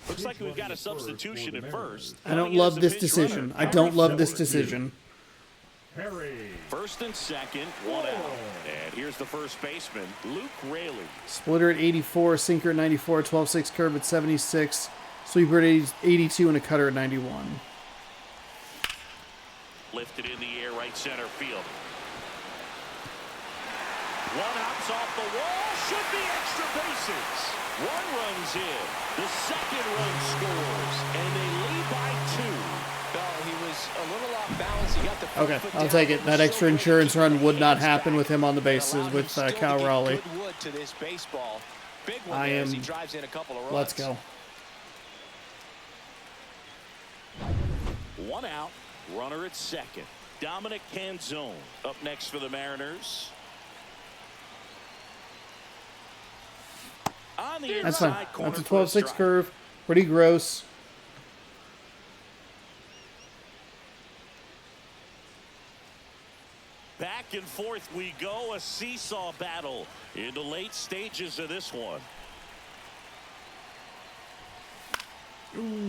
Looks like we've got a substitution at first. I don't love this decision. I don't love this decision. Harry. First and second, one out. And here's the first baseman, Luke Raley. Splitter at 84, sinker at 94, 12-6 curve at 76, sweeper at 82, and a cutter at 91. Lifted in the air, right center field. One hops off the wall, should be extra bases. One runs in, the second run scores, and they lead by 2. He was a little off balance. He got the Okay, I'll take it. That extra insurance run would not happen with him on the bases with Cal Raleigh. I am. Let's go. One out, runner at second. Dominic Canzone up next for the Mariners. On the That's fine. inside corner That's a for 12-6 strike. curve. Pretty gross. Back and forth we go, a seesaw battle in the late stages of this one.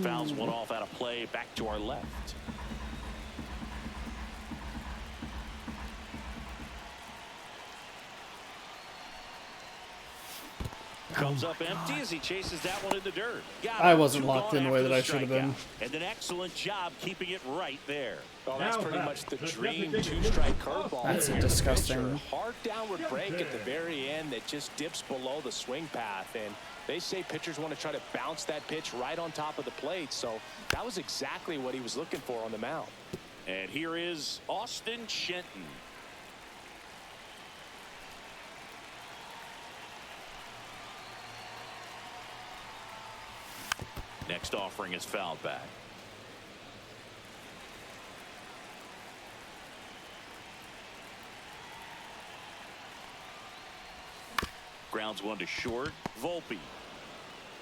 Fouls one off out of play, back to our left. Comes up empty as he chases that one in the dirt. I wasn't locked in the way that I should have been. And an excellent job keeping it right there. Oh, that's pretty much the dream two-strike curveball. That's disgusting. Hard downward break at the very end that just dips below the swing path. And they say pitchers want to try to bounce that pitch right on top of the plate. So that was exactly what he was looking for on the mound. And here is Austin Shenton. next offering is fouled back. Grounds one to short. Volpe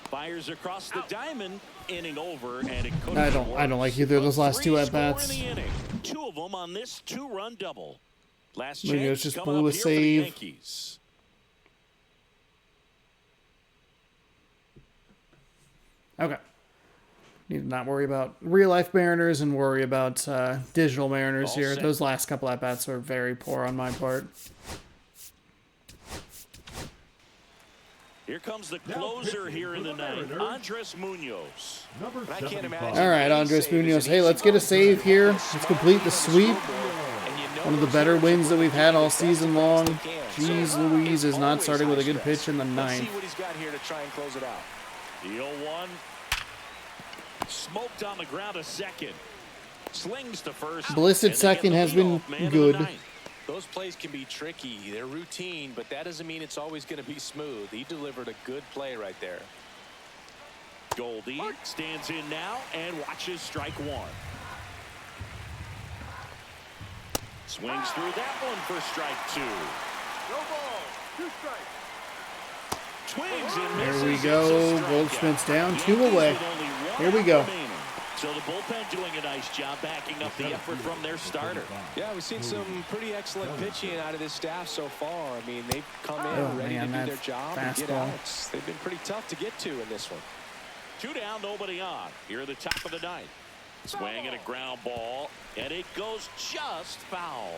fires across the diamond. Inning over, and it could I don't like either of those last two at bats. Two of them on this two-run double. Last Munoz chance just coming blew up a here for the save. Yankees. Okay. Need to not worry about real-life Mariners and worry about digital Mariners here. Set. Those last couple at-bats were very poor on my part. Here comes the closer here in the ninth, Andres Munoz. Number I can't 75. imagine. All right, Andres Munoz. Hey, let's get a save here. Let's complete the sweep. One of the better wins that we've had all season long. Jeez Louise is not starting with a good pitch in the ninth. See what he's got here to try and close it out. The 0-1. Smoked on the ground a second. Slings to first. Bliss at second has been good. Those plays can be tricky. They're routine, but that doesn't mean it's always going to be smooth. He delivered a good play right there. Goldie stands in now and watches strike one. Swings through that one for strike two. No ball. 2 strikes. Swings and There misses. we go. It's a strikeout. Goldschmidt's down, 2 Yankees away. with only one Here we out go. remaining. So the bullpen doing a nice job backing up the effort from their starter. Yeah, we've seen some pretty excellent pitching out of this staff so far. I mean, they've come in Oh, ready man, to do that their job and get fastball. outs. They've been pretty tough to get to in this one. 2 down, nobody on. Here at the top of the ninth. Swing and a ground ball, and it goes just foul.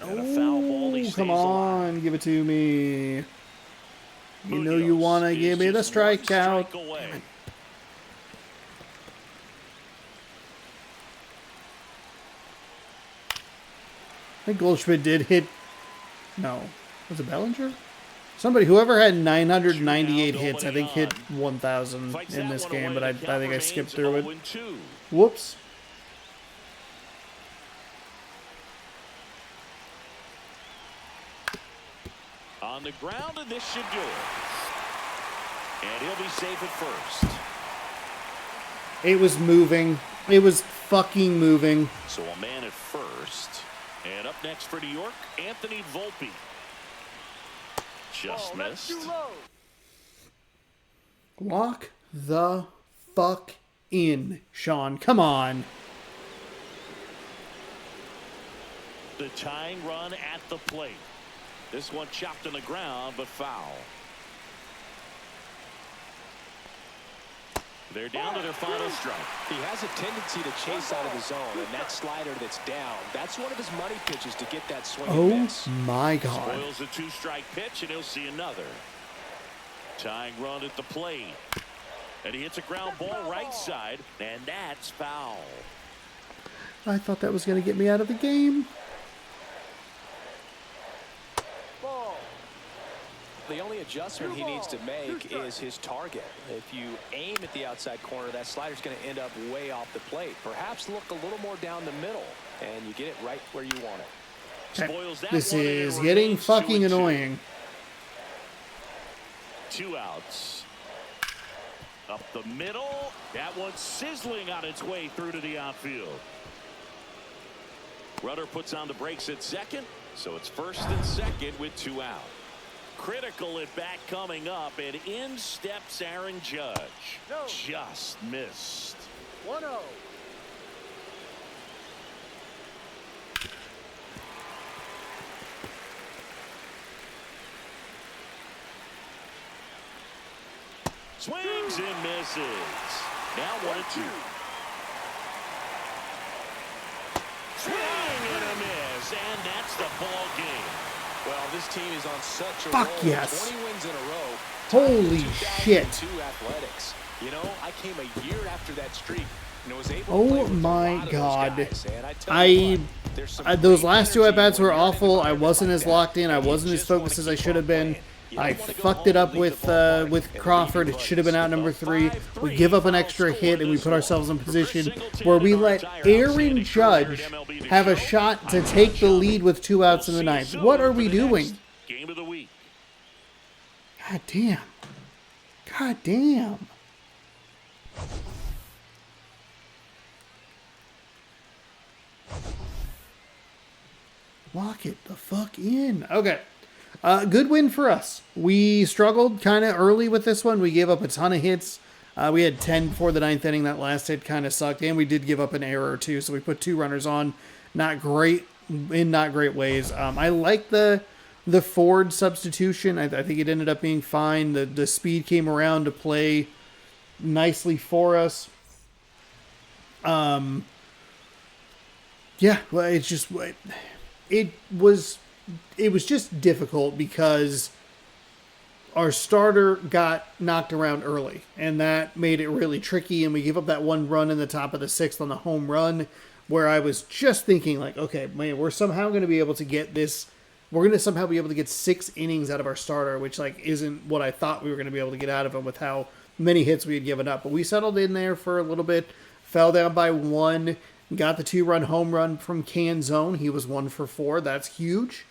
And a foul ball, he Oh, stays come alive. on, give it to me. You know you Munoz want to is give me the just one strikeout. strike away. I think Goldschmidt did hit. No. Was it Bellinger? Somebody, whoever had 998 hits, I think hit 1,000 Fights in that this one game, away. but I The count think I skipped remains through it. 0-2. Whoops. On the ground, and this should do it. And he'll be safe at first. It was moving. It was fucking moving. So a man at first. And up next for New York, Anthony Volpe. Just Oh, that's missed. too low. Lock the fuck in, Sean. Come on. The tying run at the plate. This one chopped on the ground, but foul. They're down to their final strike. He has a tendency to chase out of the zone, and that slider that's down, that's one of his money pitches to get that swing and Oh miss. my God. Spoils a 2-strike pitch, and he'll see another. Tying run at the plate. And he hits a ground ball right side, and that's foul. I thought that was going to get me out of the game. Ball. The only adjustment he needs to make is his target. If you aim at the outside corner, that slider's going to end up way off the plate. Perhaps look a little more down the middle, and you get it right where you want it. Spoils that This one, and it is getting remains fucking 2-2. annoying. 2 outs. Up the middle. That one's sizzling on its way through to the outfield. Rudder puts on the brakes at second, so it's first and second with 2 out. Critical at bat coming up, and in steps Aaron Judge. No. Just missed. 1-0. Swings and misses. Now 1-2. Swing and a miss, and that's the ball game. Well, this team is on such a Fuck roll. yes. 20 wins in a row. Holy shit. 2002 Athletics. You know, I came a year after that streak and was able to Oh play with a my lot of those God. guys. And I tell you what, there's some Those great last 2 energy at-bats when were you're in an awful. I environment wasn't like as that. locked in. I You wasn't as just wanna focused as keep I should on have been. playing. You I don't wanna go fucked it home up and leave with the ball park with and Crawford. leave It your should have been out number buddies. 3. We 5-3 give up an final extra score hit, and we this put ourselves in one. position Chris where we Singleton let and our entire Aaron outstanding Judge career at MLB The have a Show. shot to I'm take the Sean. lead with 2 outs in the We'll see you ninth. soon What are for we the doing? next Game of the week. God damn. God damn. Lock it the fuck in. Okay. Good win for us. We struggled kind of early with this one. We gave up a ton of hits. We had 10 before the 9th inning. That last hit kind of sucked. And we did give up an error or two. So we put 2 runners on. Not great, in not great ways. I like the Ford substitution. I think it ended up being fine. The speed came around to play nicely for us. Yeah, well, it's just... It was just difficult because our starter got knocked around early, and that made it really tricky, and we gave up that 1 run in the top of the 6th on the home run, where I was just thinking, like, okay, man, we're somehow going to be able to get this, we're going to somehow be able to get 6 innings out of our starter, which, like, isn't what I thought we were going to be able to get out of him with how many hits we had given up. But we settled in there for a little bit, fell down by 1, got the 2-run home run from Canzone. He was 1 for 4. That's huge.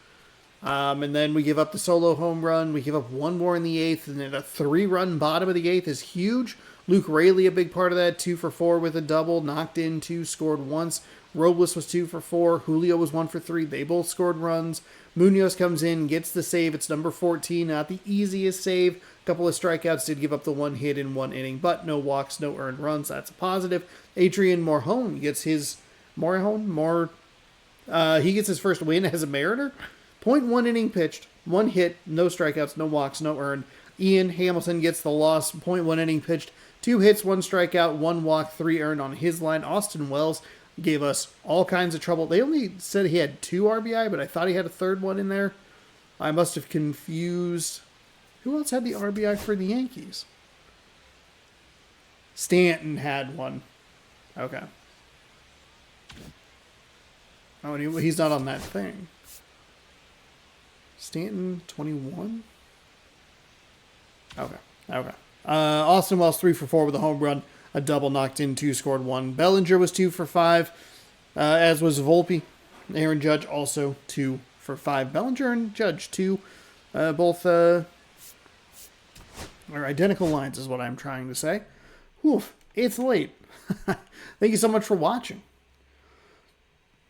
And then we give up the solo home run. We give up 1 more in the 8th, and then a 3-run bottom of the 8th is huge. Luke Raley, a big part of that, 2 for 4 with a double, knocked in 2, scored once. Robles was 2 for 4. Julio was 1 for 3. They both scored runs. Munoz comes in, gets the save. It's number 14, not the easiest save. A couple of strikeouts, did give up the 1 hit in 1 inning, but no walks, no earned runs. That's a positive. Adrian Morjon gets his he gets his first win as a Mariner. 0.1 inning pitched, 1 hit, no strikeouts, no walks, no earned. Ian Hamilton gets the loss, 0.1 inning pitched, 2 hits, 1 strikeout, 1 walk, 3 earned on his line. Austin Wells gave us all kinds of trouble. They only said he had 2 RBI, but I thought he had a 3rd one in there. I must have confused. Who else had the RBI for the Yankees? Stanton had 1. Okay. Oh, and he's not on that thing. Stanton, 21? Okay. Austin Wells, 3 for 4 with a home run. A double, knocked in 2, scored 1. Bellinger was 2 for 5, as was Volpe. Aaron Judge also 2 for 5. Bellinger and Judge, 2. Both are identical lines is what I'm trying to say. Whew, it's late. Thank you so much for watching.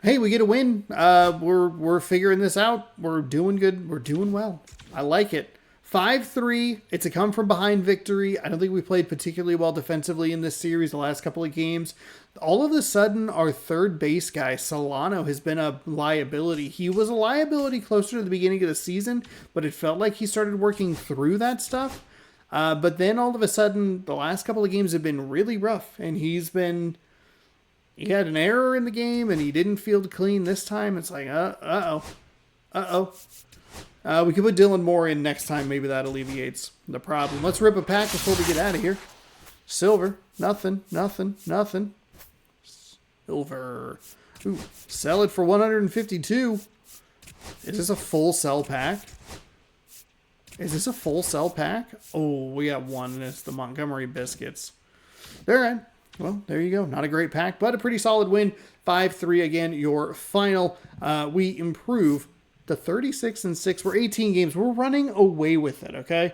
Hey, we get a win. We're figuring this out. We're doing good. We're doing well. I like it. 5-3. It's a come-from-behind victory. I don't think we played particularly well defensively in this series the last couple of games. All of a sudden, our third base guy, Solano, has been a liability. He was a liability closer to the beginning of the season, but it felt like he started working through that stuff. But then all of a sudden, the last couple of games have been really rough, and he had an error in the game, and he didn't field clean this time. It's like, uh-oh. We could put Dylan Moore in next time. Maybe that alleviates the problem. Let's rip a pack before we get out of here. Silver. Nothing. Silver. Ooh, sell it for 152. Is this a full sell pack? Oh, we got one, and it's the Montgomery Biscuits. All right. Well, there you go. Not a great pack, but a pretty solid win. 5-3 again, your final. We improve to 36-6. We're 18 games. We're running away with it, okay?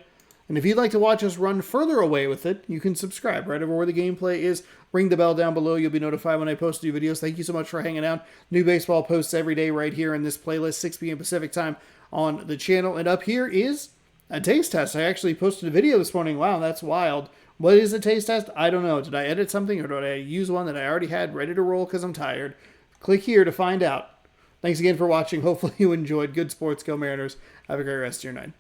And if you'd like to watch us run further away with it, you can subscribe right over where the gameplay is. Ring the bell down below. You'll be notified when I post new videos. Thank you so much for hanging out. New baseball posts every day right here in this playlist, 6 p.m. Pacific time on the channel. And up here is a taste test. I actually posted a video this morning. Wow, that's wild. What is a taste test? I don't know. Did I edit something, or did I use one that I already had ready to roll because I'm tired? Click here to find out. Thanks again for watching. Hopefully you enjoyed. Good sports. Go Mariners. Have a great rest of your night.